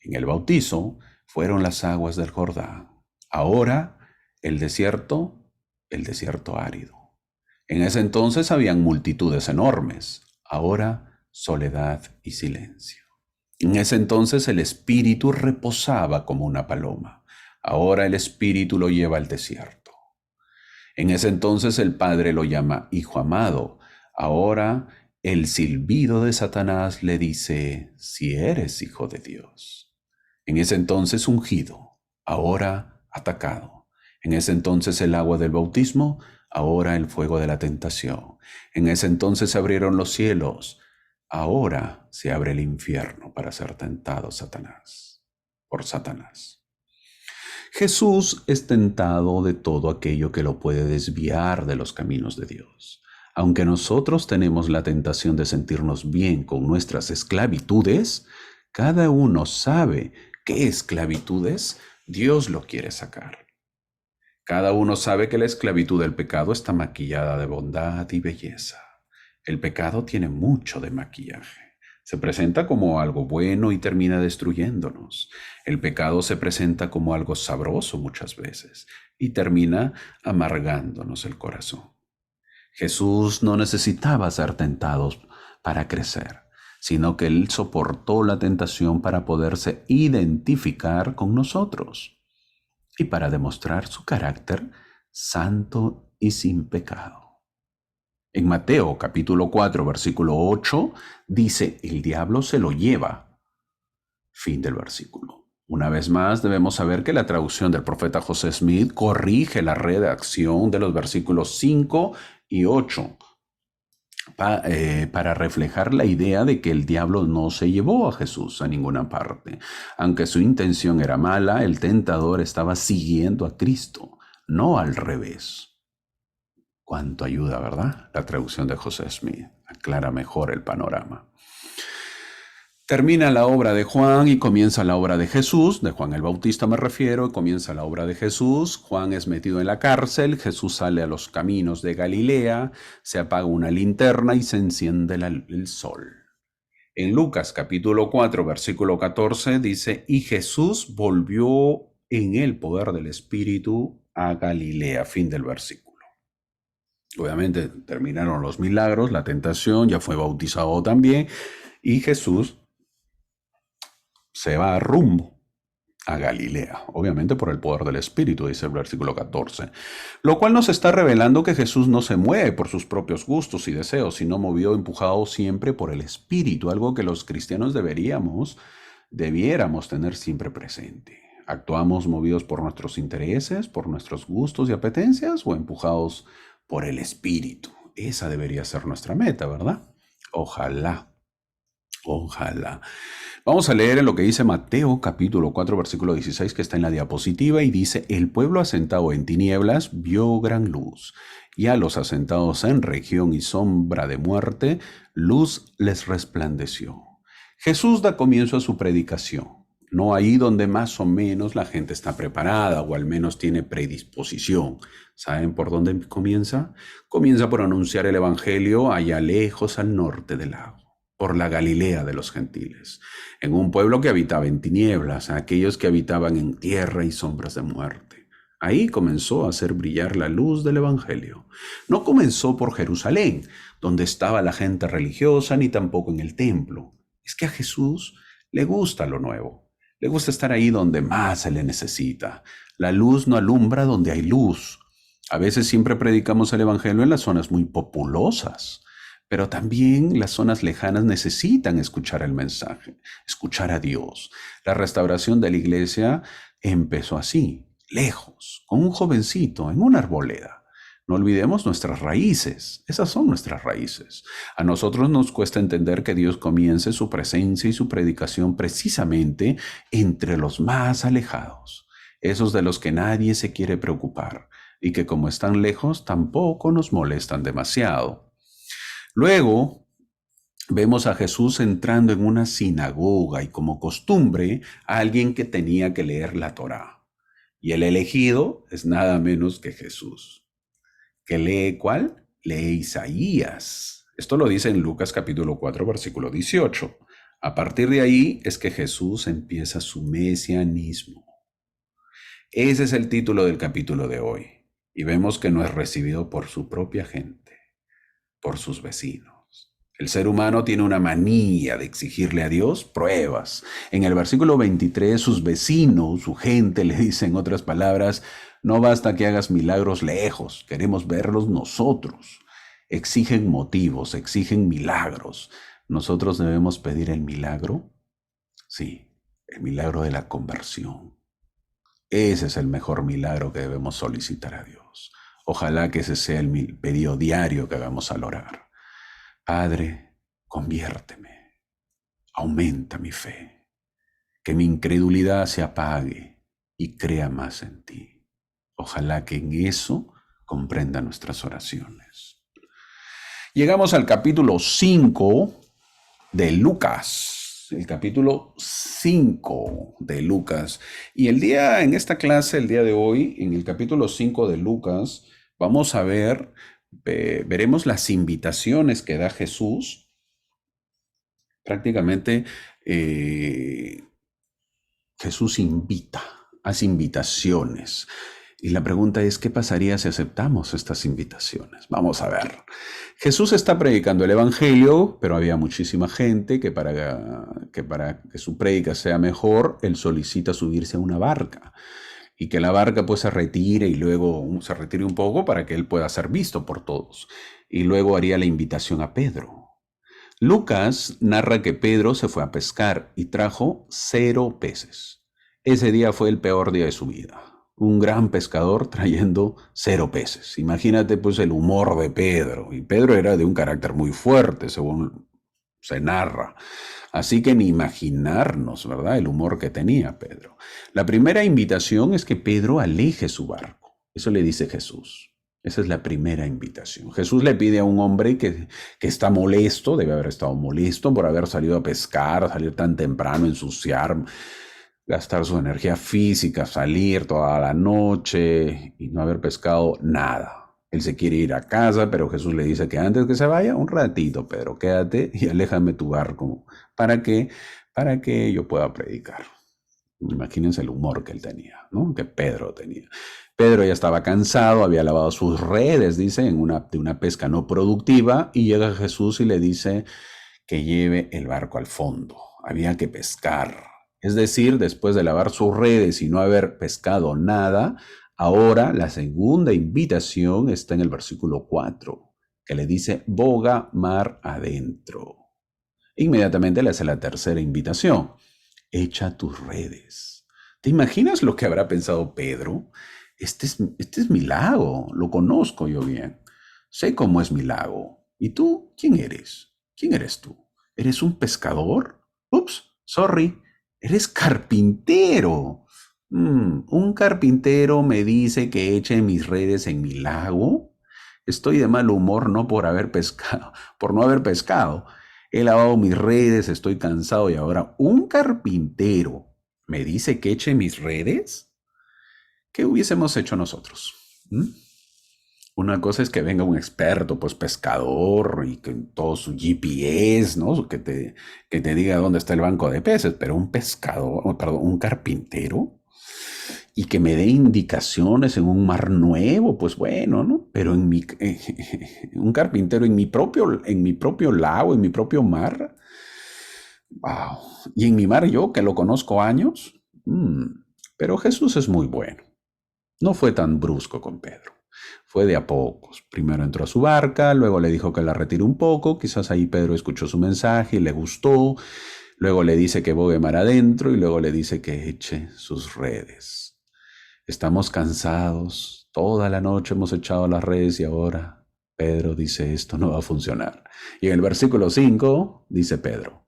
en el bautizo, fueron las aguas del Jordán. Ahora, el desierto árido. En ese entonces habían multitudes enormes. Ahora, soledad y silencio. En ese entonces el Espíritu reposaba como una paloma. Ahora el Espíritu lo lleva al desierto. En ese entonces el Padre lo llama Hijo amado. Ahora el silbido de Satanás le dice, si eres hijo de Dios. En ese entonces ungido, ahora atacado. En ese entonces el agua del bautismo, ahora el fuego de la tentación. En ese entonces se abrieron los cielos, ahora se abre el infierno para ser tentado por Satanás. Jesús es tentado de todo aquello que lo puede desviar de los caminos de Dios. Aunque nosotros tenemos la tentación de sentirnos bien con nuestras esclavitudes, cada uno sabe qué esclavitudes Dios lo quiere sacar. Cada uno sabe que la esclavitud del pecado está maquillada de bondad y belleza. El pecado tiene mucho de maquillaje. Se presenta como algo bueno y termina destruyéndonos. El pecado se presenta como algo sabroso muchas veces y termina amargándonos el corazón. Jesús no necesitaba ser tentado para crecer, sino que Él soportó la tentación para poderse identificar con nosotros y para demostrar su carácter santo y sin pecado. En Mateo capítulo 4, versículo 8, dice, el diablo se lo lleva. Fin del versículo. Una vez más, debemos saber que la traducción del profeta José Smith corrige la redacción de los versículos 5 y 8 para reflejar la idea de que el diablo no se llevó a Jesús a ninguna parte. Aunque su intención era mala, el tentador estaba siguiendo a Cristo, no al revés. Cuánto ayuda, ¿verdad? La traducción de José Smith aclara mejor el panorama. Termina la obra de Juan y comienza la obra de Jesús, de Juan el Bautista me refiero, y comienza la obra de Jesús. Juan es metido en la cárcel, Jesús sale a los caminos de Galilea, se apaga una linterna y se enciende el sol. En Lucas capítulo 4, versículo 14 dice, y Jesús volvió en el poder del Espíritu a Galilea, fin del versículo. Obviamente terminaron los milagros, la tentación, ya fue bautizado también, y Jesús se va rumbo a Galilea, obviamente por el poder del Espíritu, dice el versículo 14, lo cual nos está revelando que Jesús no se mueve por sus propios gustos y deseos, sino movido, empujado siempre por el Espíritu, algo que los cristianos debiéramos tener siempre presente. ¿Actuamos movidos por nuestros intereses, por nuestros gustos y apetencias o empujados por el Espíritu? Esa debería ser nuestra meta, ¿verdad? Ojalá. Vamos a leer en lo que dice Mateo capítulo 4 versículo 16 que está en la diapositiva y dice, el pueblo asentado en tinieblas vio gran luz y a los asentados en región y sombra de muerte, luz les resplandeció. Jesús da comienzo a su predicación, no ahí donde más o menos la gente está preparada o al menos tiene predisposición. ¿Saben por dónde comienza? Comienza por anunciar el evangelio allá lejos al norte del lago, por la Galilea de los gentiles, en un pueblo que habitaba en tinieblas, aquellos que habitaban en tierra y sombras de muerte. Ahí comenzó a hacer brillar la luz del evangelio. No comenzó por Jerusalén, donde estaba la gente religiosa, ni tampoco en el templo. Es que a Jesús Le gusta lo nuevo. Le gusta estar ahí donde más se le necesita. La luz no alumbra donde hay luz. A veces siempre predicamos el Evangelio en las zonas muy populosas, pero también las zonas lejanas necesitan escuchar el mensaje, escuchar a Dios. La restauración de la iglesia empezó así, lejos, con un jovencito en una arboleda. No olvidemos nuestras raíces, esas son nuestras raíces. A nosotros nos cuesta entender que Dios comience su presencia y su predicación precisamente entre los más alejados, esos de los que nadie se quiere preocupar y que como están lejos tampoco nos molestan demasiado. Luego vemos a Jesús entrando en una sinagoga y como costumbre a alguien que tenía que leer la Torá. Y el elegido es nada menos que Jesús. ¿Que lee cuál? Lee Isaías. Esto lo dice en Lucas capítulo 4, versículo 18. A partir de ahí es que Jesús empieza su mesianismo. Ese es el título del capítulo de hoy. Y vemos que no es recibido por su propia gente, por sus vecinos. El ser humano tiene una manía de exigirle a Dios pruebas. En el versículo 23, sus vecinos, su gente, le dicen en otras palabras, no basta que hagas milagros lejos, queremos verlos nosotros. Exigen motivos, exigen milagros. ¿Nosotros debemos pedir el milagro? Sí, el milagro de la conversión. Ese es el mejor milagro que debemos solicitar a Dios. Ojalá que ese sea el pedido diario que hagamos al orar. Padre, conviérteme, aumenta mi fe, que mi incredulidad se apague y crea más en ti. Ojalá que en eso comprenda nuestras oraciones. Llegamos al capítulo 5 de Lucas, el capítulo 5 de Lucas. Y en esta clase, el día de hoy, en el capítulo 5 de Lucas, vamos a veremos las invitaciones que da Jesús. Prácticamente Jesús hace invitaciones. Y la pregunta es, ¿qué pasaría si aceptamos estas invitaciones? Vamos a ver. Jesús está predicando el Evangelio, pero había muchísima gente que para que su prédica sea mejor, él solicita subirse a una barca. Y que la barca pues se retire y luego se retire un poco para que él pueda ser visto por todos. Y luego haría la invitación a Pedro. Lucas narra que Pedro se fue a pescar y trajo 0 peces. Ese día fue el peor día de su vida. Un gran pescador trayendo 0 peces. Imagínate pues el humor de Pedro. Y Pedro era de un carácter muy fuerte, según se narra. Así que ni imaginarnos, ¿verdad?, el humor que tenía Pedro. La primera invitación es que Pedro aleje su barco. Eso le dice Jesús. Esa es la primera invitación. Jesús le pide a un hombre que está molesto, debe haber estado molesto por haber salido a pescar, salir tan temprano, ensuciar, gastar su energía física, salir toda la noche y no haber pescado nada. Él se quiere ir a casa, pero Jesús le dice que antes que se vaya, un ratito, Pedro, quédate y aléjame tu barco. ¿Para qué? Para que yo pueda predicar. Imagínense el humor que él tenía, ¿no? Que Pedro tenía. Pedro ya estaba cansado, había lavado sus redes, dice, de una pesca no productiva, y llega Jesús y le dice que lleve el barco al fondo. Había que pescar. Es decir, después de lavar sus redes y no haber pescado nada, ahora la segunda invitación está en el versículo 4, que le dice, boga mar adentro. Inmediatamente le hace la tercera invitación, echa tus redes. ¿Te imaginas lo que habrá pensado Pedro? Este es mi lago, lo conozco yo bien. Sé cómo es mi lago. ¿Y tú? ¿Quién eres? ¿Quién eres tú? ¿Eres un pescador? Ups, sorry. Eres carpintero. ¿Un carpintero me dice que eche mis redes en mi lago? Estoy de mal humor no por haber pescado, por no haber pescado. He lavado mis redes, estoy cansado y ahora un carpintero me dice que eche mis redes. ¿Qué hubiésemos hecho nosotros? Una cosa es que venga un experto, pues pescador, y con todo su GPS, ¿no? Que te diga dónde está el banco de peces, pero un pescador, perdón, un carpintero, y que me dé indicaciones en un mar nuevo, pues bueno, ¿no? Pero un carpintero en mi propio lago, en mi propio mar, Wow. ¿Y en mi mar yo, que lo conozco años? Pero Jesús es muy bueno. No fue tan brusco con Pedro. Fue de a pocos. Primero entró a su barca, luego le dijo que la retire un poco. Quizás ahí Pedro escuchó su mensaje y le gustó. Luego le dice que bogue mar adentro y luego le dice que eche sus redes. Estamos cansados. Toda la noche hemos echado las redes y ahora Pedro dice esto no va a funcionar. Y en el versículo 5 dice Pedro,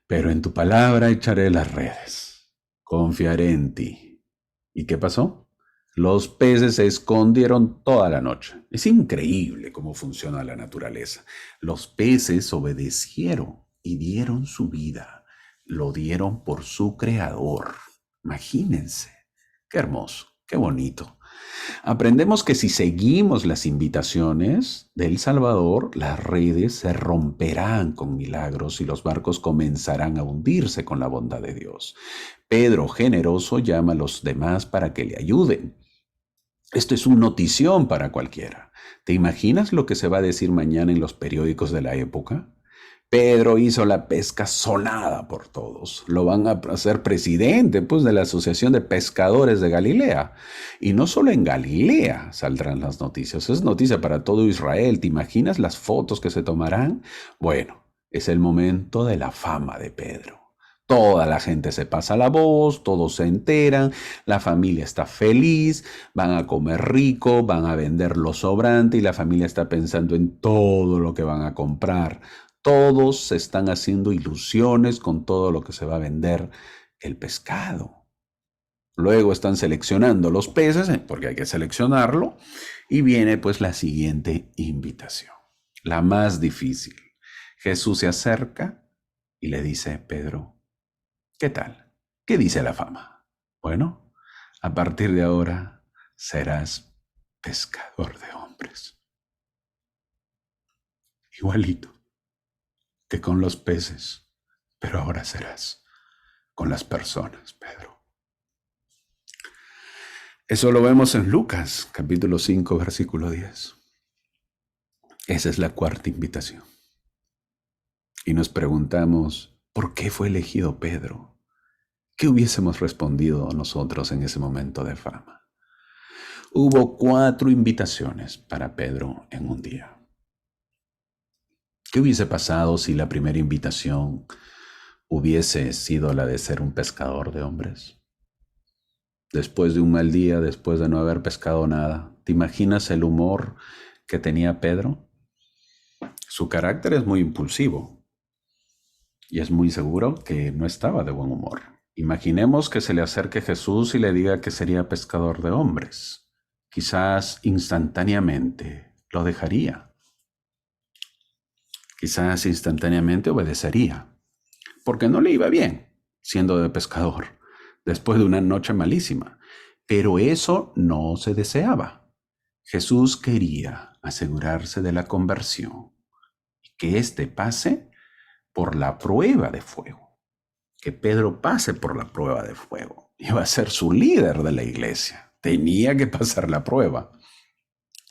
pero en tu palabra echaré las redes. Confiaré en ti. ¿Y qué pasó? Los peces se escondieron toda la noche. Es increíble cómo funciona la naturaleza. Los peces obedecieron y dieron su vida. Lo dieron por su creador. Imagínense. Qué hermoso, qué bonito. Aprendemos que si seguimos las invitaciones del Salvador, las redes se romperán con milagros y los barcos comenzarán a hundirse con la bondad de Dios. Pedro, generoso, llama a los demás para que le ayuden. Esto es una notición para cualquiera. ¿Te imaginas lo que se va a decir mañana en los periódicos de la época? Pedro hizo la pesca sonada por todos. Lo van a hacer presidente, pues, de la Asociación de Pescadores de Galilea. Y no solo en Galilea saldrán las noticias, es noticia para todo Israel. ¿Te imaginas las fotos que se tomarán? Bueno, es el momento de la fama de Pedro. Toda la gente se pasa la voz, todos se enteran, la familia está feliz, van a comer rico, van a vender lo sobrante y la familia está pensando en todo lo que van a comprar. Todos se están haciendo ilusiones con todo lo que se va a vender el pescado. Luego están seleccionando los peces, porque hay que seleccionarlo, y viene pues la siguiente invitación, la más difícil. Jesús se acerca y le dice, Pedro, ¿qué tal? ¿Qué dice la fama? Bueno, a partir de ahora serás pescador de hombres. Igualito que con los peces, pero ahora serás con las personas, Pedro. Eso lo vemos en Lucas, capítulo 5, versículo 10. Esa es la cuarta invitación. Y nos preguntamos, ¿por qué fue elegido Pedro? ¿Qué hubiésemos respondido nosotros en ese momento de fama? Hubo 4 invitaciones para Pedro en un día. ¿Qué hubiese pasado si la primera invitación hubiese sido la de ser un pescador de hombres? Después de un mal día, después de no haber pescado nada, ¿te imaginas el humor que tenía Pedro? Su carácter es muy impulsivo y es muy seguro que no estaba de buen humor. Imaginemos que se le acerque Jesús y le diga que sería pescador de hombres. Quizás instantáneamente lo dejaría. Quizás instantáneamente obedecería, porque no le iba bien siendo de pescador, después de una noche malísima. Pero eso no se deseaba. Jesús quería asegurarse de la conversión y que éste pase por la prueba de fuego. Que Pedro pase por la prueba de fuego. Iba a ser su líder de la iglesia. Tenía que pasar la prueba.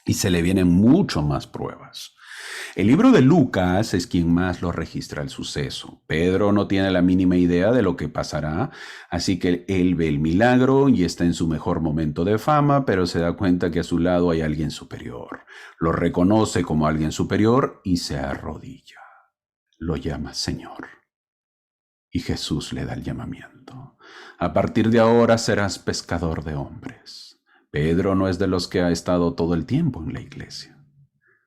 Y se le vienen mucho más pruebas. El libro de Lucas es quien más lo registra el suceso. Pedro no tiene la mínima idea de lo que pasará, así que él ve el milagro y está en su mejor momento de fama, pero se da cuenta que a su lado hay alguien superior. Lo reconoce como alguien superior y se arrodilla. Lo llama Señor. Y Jesús le da el llamamiento. A partir de ahora serás pescador de hombres. Pedro no es de los que ha estado todo el tiempo en la iglesia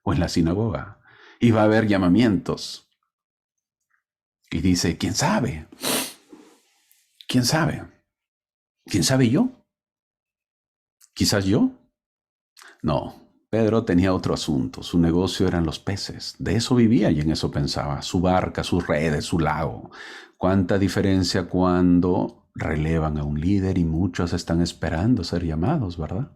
o en la sinagoga. Y va a haber llamamientos. Y dice, ¿quién sabe? ¿Quién sabe? ¿Quién sabe yo? ¿Quizás yo? No, Pedro tenía otro asunto. Su negocio eran los peces. De eso vivía y en eso pensaba. Su barca, sus redes, su lago. Cuánta diferencia cuando relevan a un líder y muchos están esperando ser llamados, ¿verdad?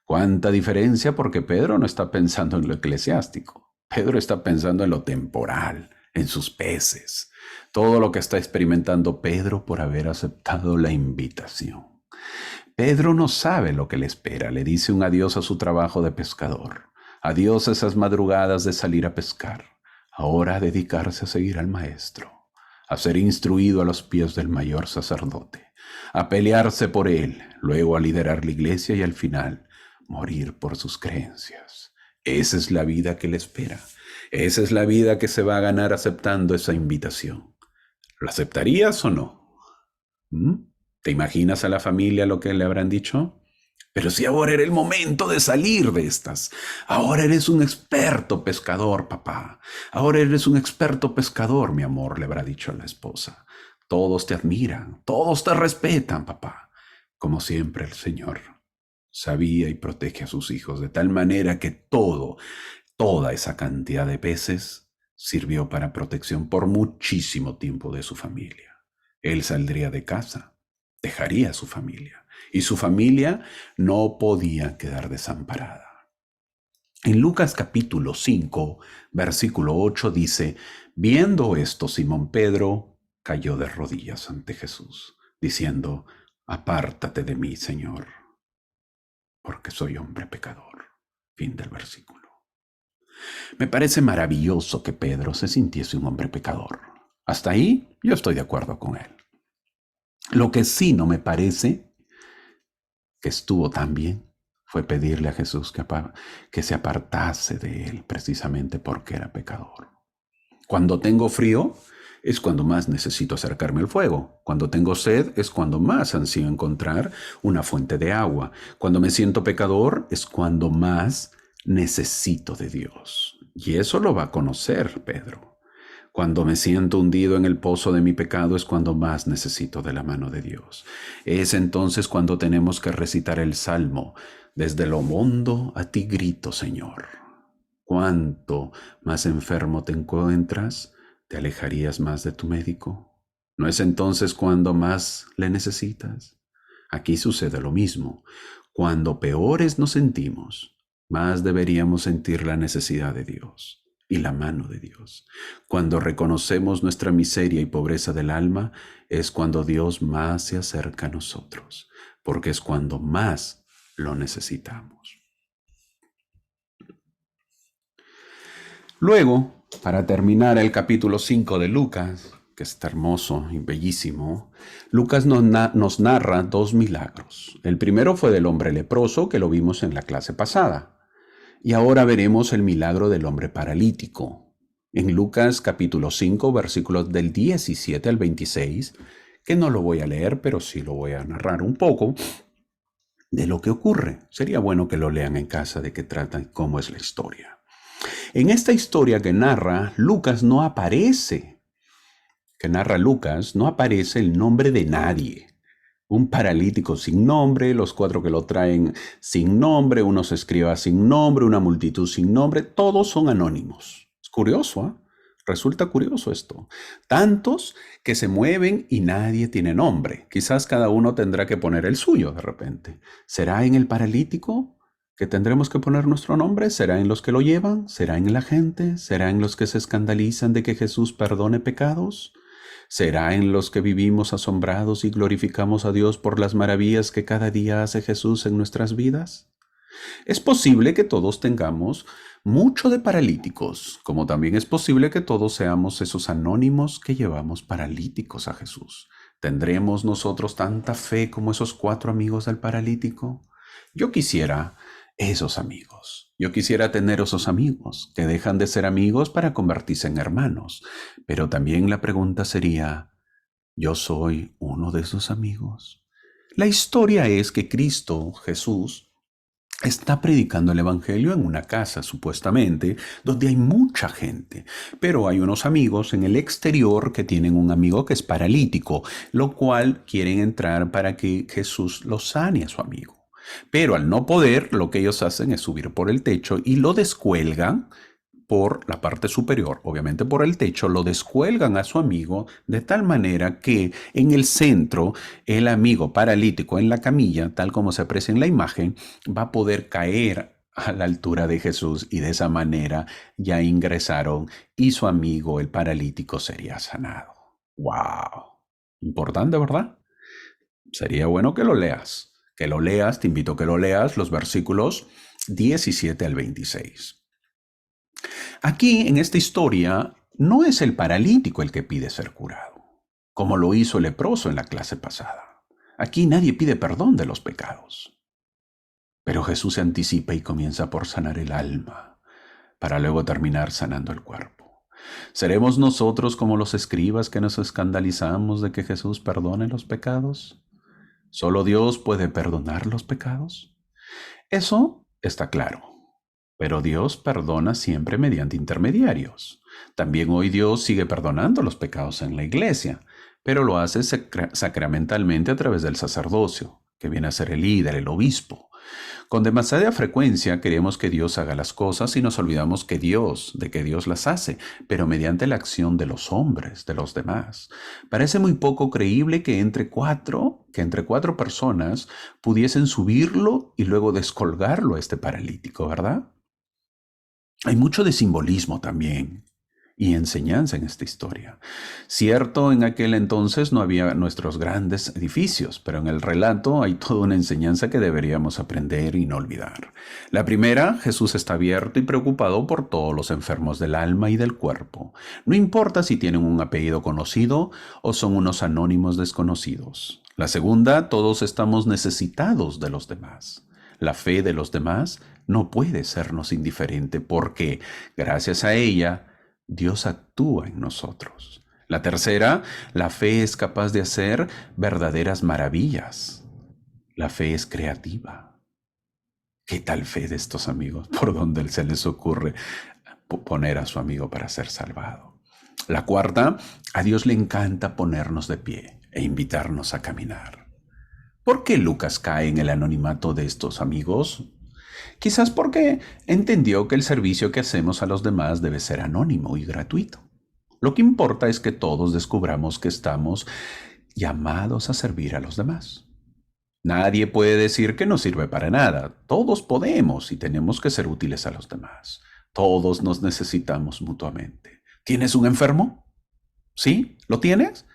Cuánta diferencia porque Pedro no está pensando en lo eclesiástico. Pedro está pensando en lo temporal, en sus peces, todo lo que está experimentando Pedro por haber aceptado la invitación. Pedro no sabe lo que le espera, le dice un adiós a su trabajo de pescador, adiós a esas madrugadas de salir a pescar, ahora a dedicarse a seguir al maestro. a ser instruido a los pies del mayor sacerdote, a pelearse por él, luego a liderar la iglesia y al final morir por sus creencias. Esa es la vida que le espera. Esa es la vida que se va a ganar aceptando esa invitación. ¿Lo aceptarías o no? ¿Te imaginas a la familia lo que le habrán dicho? Pero si ahora era el momento de salir de estas. Ahora eres un experto pescador, papá. Ahora eres un experto pescador, mi amor, le habrá dicho a la esposa. Todos te admiran, todos te respetan, papá. Como siempre, el Señor sabía y protege a sus hijos de tal manera que toda esa cantidad de peces sirvió para protección por muchísimo tiempo de su familia. Él saldría de casa, dejaría a su familia, y su familia no podía quedar desamparada. En Lucas capítulo 5, versículo 8 dice, viendo esto, Simón Pedro cayó de rodillas ante Jesús, diciendo, apártate de mí, Señor, porque soy hombre pecador. Fin del versículo. Me parece maravilloso que Pedro se sintiese un hombre pecador. Hasta ahí yo estoy de acuerdo con él. Lo que sí no me parece que estuvo tan bien fue pedirle a Jesús que se apartase de él precisamente porque era pecador. Cuando tengo frío es cuando más necesito acercarme al fuego. Cuando tengo sed es cuando más ansío encontrar una fuente de agua. Cuando me siento pecador es cuando más necesito de Dios. Y eso lo va a conocer Pedro. Cuando me siento hundido en el pozo de mi pecado es cuando más necesito de la mano de Dios. Es entonces cuando tenemos que recitar el Salmo. Desde lo hondo a ti grito, Señor. Cuanto más enfermo te encuentras, ¿te alejarías más de tu médico? ¿No es entonces cuando más le necesitas? Aquí sucede lo mismo. Cuando peores nos sentimos, más deberíamos sentir la necesidad de Dios y la mano de Dios. Cuando reconocemos nuestra miseria y pobreza del alma, es cuando Dios más se acerca a nosotros, porque es cuando más lo necesitamos. Luego, para terminar el capítulo 5 de Lucas, que está hermoso y bellísimo, Lucas nos narra dos milagros. El primero fue del hombre leproso, que lo vimos en la clase pasada. Y ahora veremos el milagro del hombre paralítico. En Lucas capítulo 5, versículos del 17 al 26, que no lo voy a leer, pero sí lo voy a narrar un poco de lo que ocurre. Sería bueno que lo lean en casa, de qué trata y cómo es la historia. En esta historia que narra Lucas no aparece el nombre de nadie. Un paralítico sin nombre, los cuatro que lo traen sin nombre, unos escribas sin nombre, una multitud sin nombre, todos son anónimos. Es curioso, ¿eh? Resulta curioso esto. Tantos que se mueven y nadie tiene nombre. Quizás cada uno tendrá que poner el suyo de repente. ¿Será en el paralítico que tendremos que poner nuestro nombre? ¿Será en los que lo llevan? ¿Será en la gente? ¿Será en los que se escandalizan de que Jesús perdone pecados? ¿Será en los que vivimos asombrados y glorificamos a Dios por las maravillas que cada día hace Jesús en nuestras vidas? Es posible que todos tengamos mucho de paralíticos, como también es posible que todos seamos esos anónimos que llevamos paralíticos a Jesús. ¿Tendremos nosotros tanta fe como esos 4 amigos del paralítico? Yo quisiera esos amigos. Yo quisiera tener esos amigos que dejan de ser amigos para convertirse en hermanos. Pero también la pregunta sería, ¿yo soy uno de esos amigos? La historia es que Cristo, Jesús, está predicando el Evangelio en una casa, supuestamente, donde hay mucha gente. Pero hay unos amigos en el exterior que tienen un amigo que es paralítico, lo cual quieren entrar para que Jesús lo sane a su amigo. Pero al no poder, lo que ellos hacen es subir por el techo y lo descuelgan por la parte superior, obviamente por el techo, lo descuelgan a su amigo de tal manera que en el centro el amigo paralítico en la camilla, tal como se aprecia en la imagen, va a poder caer a la altura de Jesús y de esa manera ya ingresaron y su amigo el paralítico sería sanado. ¡Wow! Importante, ¿verdad? Sería bueno que lo leas. Te invito a que lo leas, los versículos 17 al 26. Aquí, en esta historia, no es el paralítico el que pide ser curado. como lo hizo el leproso en la clase pasada. Aquí nadie pide perdón de los pecados. Pero Jesús se anticipa y comienza por sanar el alma, para luego terminar sanando el cuerpo. ¿Seremos nosotros como los escribas que nos escandalizamos de que Jesús perdone los pecados? ¿Solo Dios puede perdonar los pecados? Eso está claro. Pero Dios perdona siempre mediante intermediarios. También hoy Dios sigue perdonando los pecados en la iglesia, pero lo hace sacramentalmente a través del sacerdocio, que viene a ser el líder, el obispo. Con demasiada frecuencia queremos que Dios haga las cosas y nos olvidamos de que Dios las hace, pero mediante la acción de los hombres, de los demás. Parece muy poco creíble que entre cuatro personas pudiesen subirlo y luego descolgarlo a este paralítico, ¿verdad? Hay mucho de simbolismo también y enseñanza en esta historia. Cierto, en aquel entonces no había nuestros grandes edificios, pero en el relato hay toda una enseñanza que deberíamos aprender y no olvidar. La primera, Jesús está abierto y preocupado por todos los enfermos del alma y del cuerpo. No importa si tienen un apellido conocido o son unos anónimos desconocidos. La segunda, todos estamos necesitados de los demás. La fe de los demás no puede sernos indiferente porque, gracias a ella, Dios actúa en nosotros. La tercera, la fe es capaz de hacer verdaderas maravillas. La fe es creativa. ¿Qué tal fe de estos amigos? ¿Por dónde se les ocurre poner a su amigo para ser salvado? La cuarta, a Dios le encanta ponernos de pie e invitarnos a caminar. ¿Por qué Lucas cae en el anonimato de estos amigos? Quizás porque entendió que el servicio que hacemos a los demás debe ser anónimo y gratuito. Lo que importa es que todos descubramos que estamos llamados a servir a los demás. Nadie puede decir que no sirve para nada. Todos podemos y tenemos que ser útiles a los demás. Todos nos necesitamos mutuamente. ¿Tienes un enfermo? ¿Sí? ¿Lo tienes?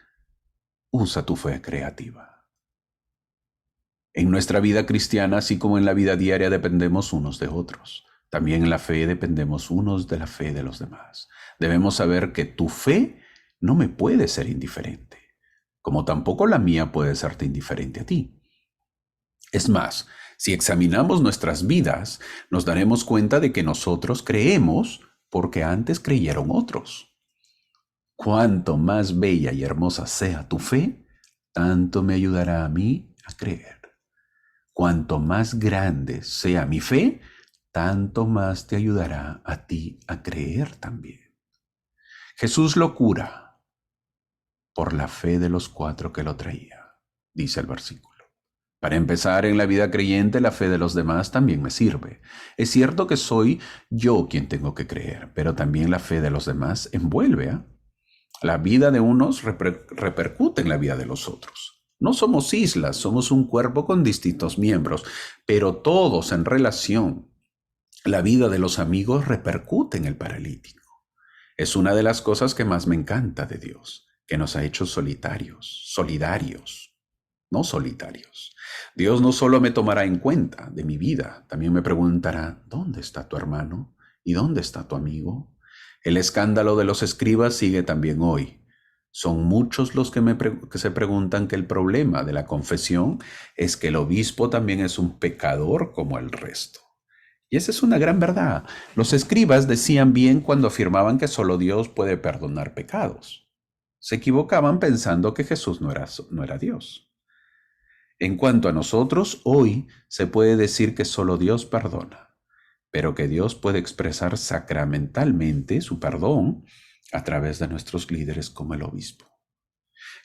Usa tu fe creativa. En nuestra vida cristiana, así como en la vida diaria, dependemos unos de otros. También en la fe dependemos unos de la fe de los demás. Debemos saber que tu fe no me puede ser indiferente, como tampoco la mía puede serte indiferente a ti. Es más, si examinamos nuestras vidas, nos daremos cuenta de que nosotros creemos porque antes creyeron otros. Cuanto más bella y hermosa sea tu fe, tanto me ayudará a mí a creer. Cuanto más grande sea mi fe, tanto más te ayudará a ti a creer también. Jesús lo cura por la fe de los cuatro que lo traía, dice el versículo. Para empezar, en la vida creyente, la fe de los demás también me sirve. Es cierto que soy yo quien tengo que creer, pero también la fe de los demás envuelve, ¿eh? La vida de unos repercute en la vida de los otros. No somos islas, somos un cuerpo con distintos miembros, pero todos en relación. La vida de los amigos repercute en el paralítico. Es una de las cosas que más me encanta de Dios, que nos ha hecho solidarios, no solitarios. Dios no solo me tomará en cuenta de mi vida, también me preguntará, ¿dónde está tu hermano? ¿Y dónde está tu amigo? El escándalo de los escribas sigue también hoy. Son muchos los que se preguntan que el problema de la confesión es que el obispo también es un pecador como el resto. Y esa es una gran verdad. Los escribas decían bien cuando afirmaban que solo Dios puede perdonar pecados. Se equivocaban pensando que Jesús no era Dios. En cuanto a nosotros, hoy se puede decir que solo Dios perdona, pero que Dios puede expresar sacramentalmente su perdón a través de nuestros líderes como el obispo.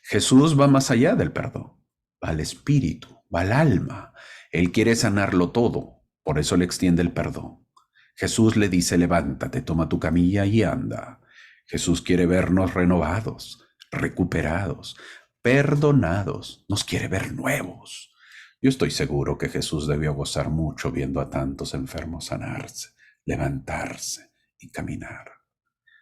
Jesús va más allá del perdón, va al espíritu, va al alma. Él quiere sanarlo todo, por eso le extiende el perdón. Jesús le dice, levántate, toma tu camilla y anda. Jesús quiere vernos renovados, recuperados, perdonados, nos quiere ver nuevos. Yo estoy seguro que Jesús debió gozar mucho viendo a tantos enfermos sanarse, levantarse y caminar.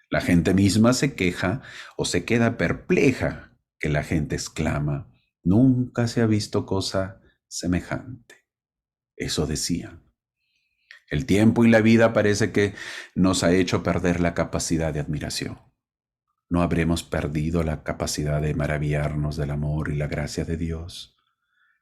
La gente misma se queja o se queda perpleja que la gente exclama, nunca se ha visto cosa semejante. Eso decían. El tiempo y la vida parece que nos ha hecho perder la capacidad de admiración. ¿No habremos perdido la capacidad de maravillarnos del amor y la gracia de Dios?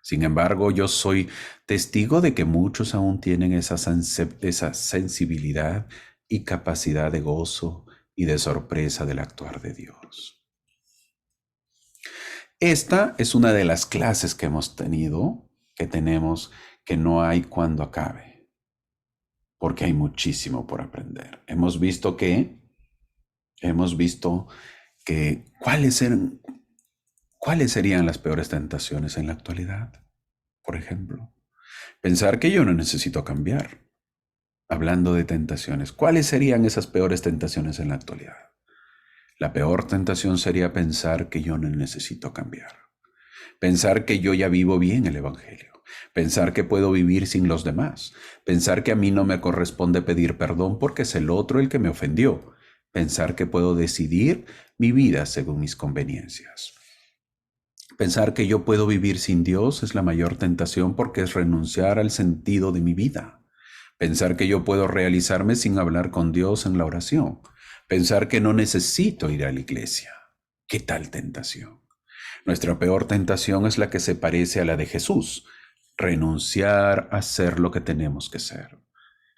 Sin embargo, yo soy testigo de que muchos aún tienen esa sensibilidad y capacidad de gozo y de sorpresa del actuar de Dios. Esta es una de las clases que hemos tenido, que tenemos, que no hay cuando acabe, porque hay muchísimo por aprender. Hemos visto que ¿cuáles serían las peores tentaciones en la actualidad? Por ejemplo, pensar que yo no necesito cambiar. Hablando de tentaciones, ¿cuáles serían esas peores tentaciones en la actualidad? La peor tentación sería pensar que yo no necesito cambiar. Pensar que yo ya vivo bien el Evangelio. Pensar que puedo vivir sin los demás. Pensar que a mí no me corresponde pedir perdón porque es el otro el que me ofendió. Pensar que puedo decidir mi vida según mis conveniencias. Pensar que yo puedo vivir sin Dios es la mayor tentación porque es renunciar al sentido de mi vida. Pensar que yo puedo realizarme sin hablar con Dios en la oración. Pensar que no necesito ir a la iglesia. ¿Qué tal tentación? Nuestra peor tentación es la que se parece a la de Jesús, renunciar a ser lo que tenemos que ser.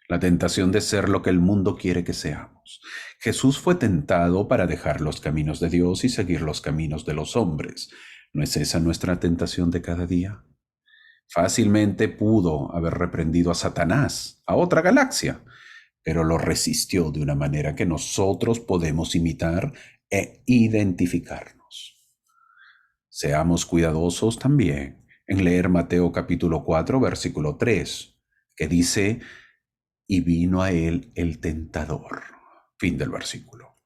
La tentación de ser lo que el mundo quiere que seamos. Jesús fue tentado para dejar los caminos de Dios y seguir los caminos de los hombres. ¿No es esa nuestra tentación de cada día? Fácilmente pudo haber reprendido a Satanás, a otra galaxia, pero lo resistió de una manera que nosotros podemos imitar e identificarnos. Seamos cuidadosos también en leer Mateo capítulo 4, versículo 3, que dice, y vino a él el tentador. Fin del versículo.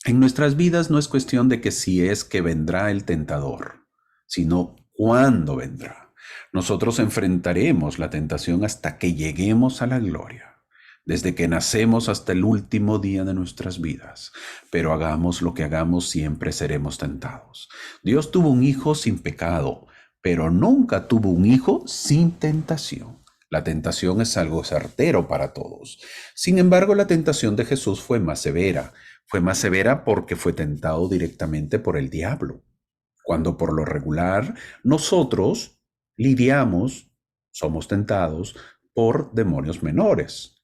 En nuestras vidas no es cuestión de que si es que vendrá el tentador, sino cuándo vendrá. Nosotros enfrentaremos la tentación hasta que lleguemos a la gloria, desde que nacemos hasta el último día de nuestras vidas. Pero hagamos lo que hagamos, siempre seremos tentados. Dios tuvo un hijo sin pecado, pero nunca tuvo un hijo sin tentación. La tentación es algo certero para todos. Sin embargo, la tentación de Jesús fue más severa. Fue más severa porque fue tentado directamente por el diablo. Cuando por lo regular nosotros somos tentados por demonios menores.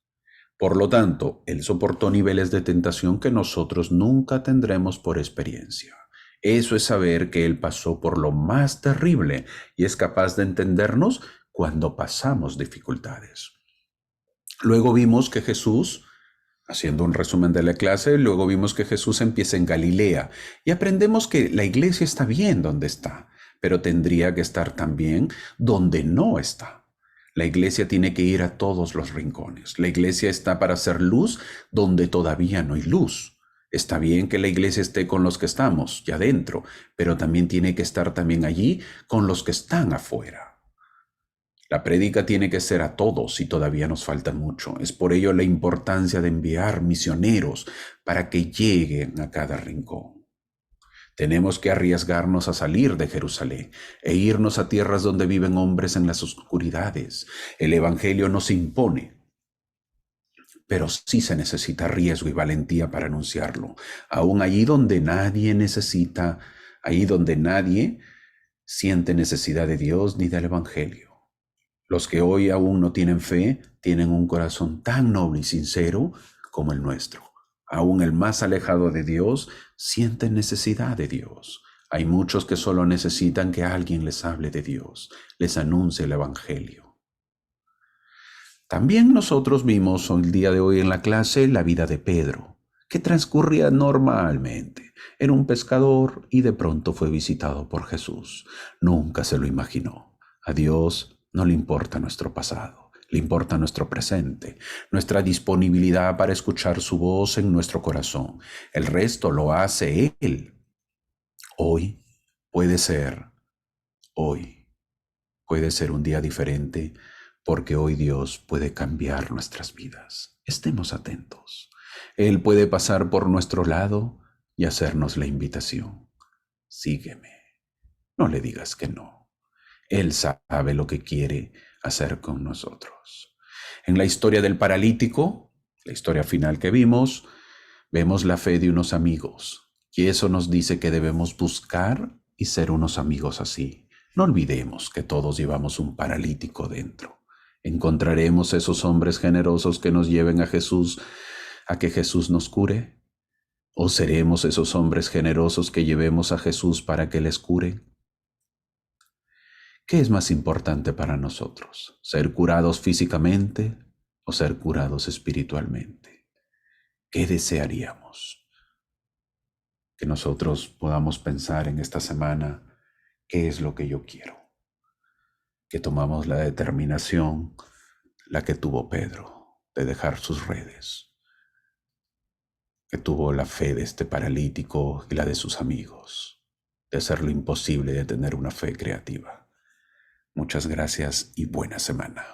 Por lo tanto, él soportó niveles de tentación que nosotros nunca tendremos por experiencia. Eso es saber que él pasó por lo más terrible y es capaz de entendernos cuando pasamos dificultades. Luego vimos que Jesús, haciendo un resumen de la clase, luego vimos que Jesús empieza en Galilea y aprendemos que la iglesia está bien donde está, pero tendría que estar también donde no está. La iglesia tiene que ir a todos los rincones. La iglesia está para hacer luz donde todavía no hay luz. Está bien que la iglesia esté con los que estamos ya dentro, pero también tiene que estar también allí con los que están afuera. La prédica tiene que ser a todos y todavía nos falta mucho. Es por ello la importancia de enviar misioneros para que lleguen a cada rincón. Tenemos que arriesgarnos a salir de Jerusalén e irnos a tierras donde viven hombres en las oscuridades. El Evangelio nos impone, pero sí se necesita riesgo y valentía para anunciarlo. Aún allí donde nadie necesita, ahí donde nadie siente necesidad de Dios ni del Evangelio. Los que hoy aún no tienen fe tienen un corazón tan noble y sincero como el nuestro. Aún el más alejado de Dios siente necesidad de Dios. Hay muchos que solo necesitan que alguien les hable de Dios, les anuncie el Evangelio. También nosotros vimos el día de hoy en la clase la vida de Pedro, que transcurría normalmente. Era un pescador y de pronto fue visitado por Jesús. Nunca se lo imaginó. A Dios no le importa nuestro pasado, le importa nuestro presente, nuestra disponibilidad para escuchar su voz en nuestro corazón. El resto lo hace Él. Hoy puede ser un día diferente porque hoy Dios puede cambiar nuestras vidas. Estemos atentos. Él puede pasar por nuestro lado y hacernos la invitación. Sígueme. No le digas que no. Él sabe lo que quiere hacer con nosotros. En la historia del paralítico, la historia final que vimos, vemos la fe de unos amigos Y eso nos dice que debemos buscar y ser unos amigos así. No olvidemos que todos llevamos un paralítico dentro. ¿Encontraremos esos hombres generosos que nos lleven a Jesús, a que Jesús nos cure? ¿O seremos esos hombres generosos que llevemos a Jesús para que les cure? ¿Qué es más importante para nosotros? ¿Ser curados físicamente o ser curados espiritualmente? ¿Qué desearíamos? Que nosotros podamos pensar en esta semana, ¿qué es lo que yo quiero? Que tomamos la determinación, la que tuvo Pedro, de dejar sus redes, que tuvo la fe de este paralítico y la de sus amigos, de hacer lo imposible, de tener una fe creativa. Muchas gracias y buena semana.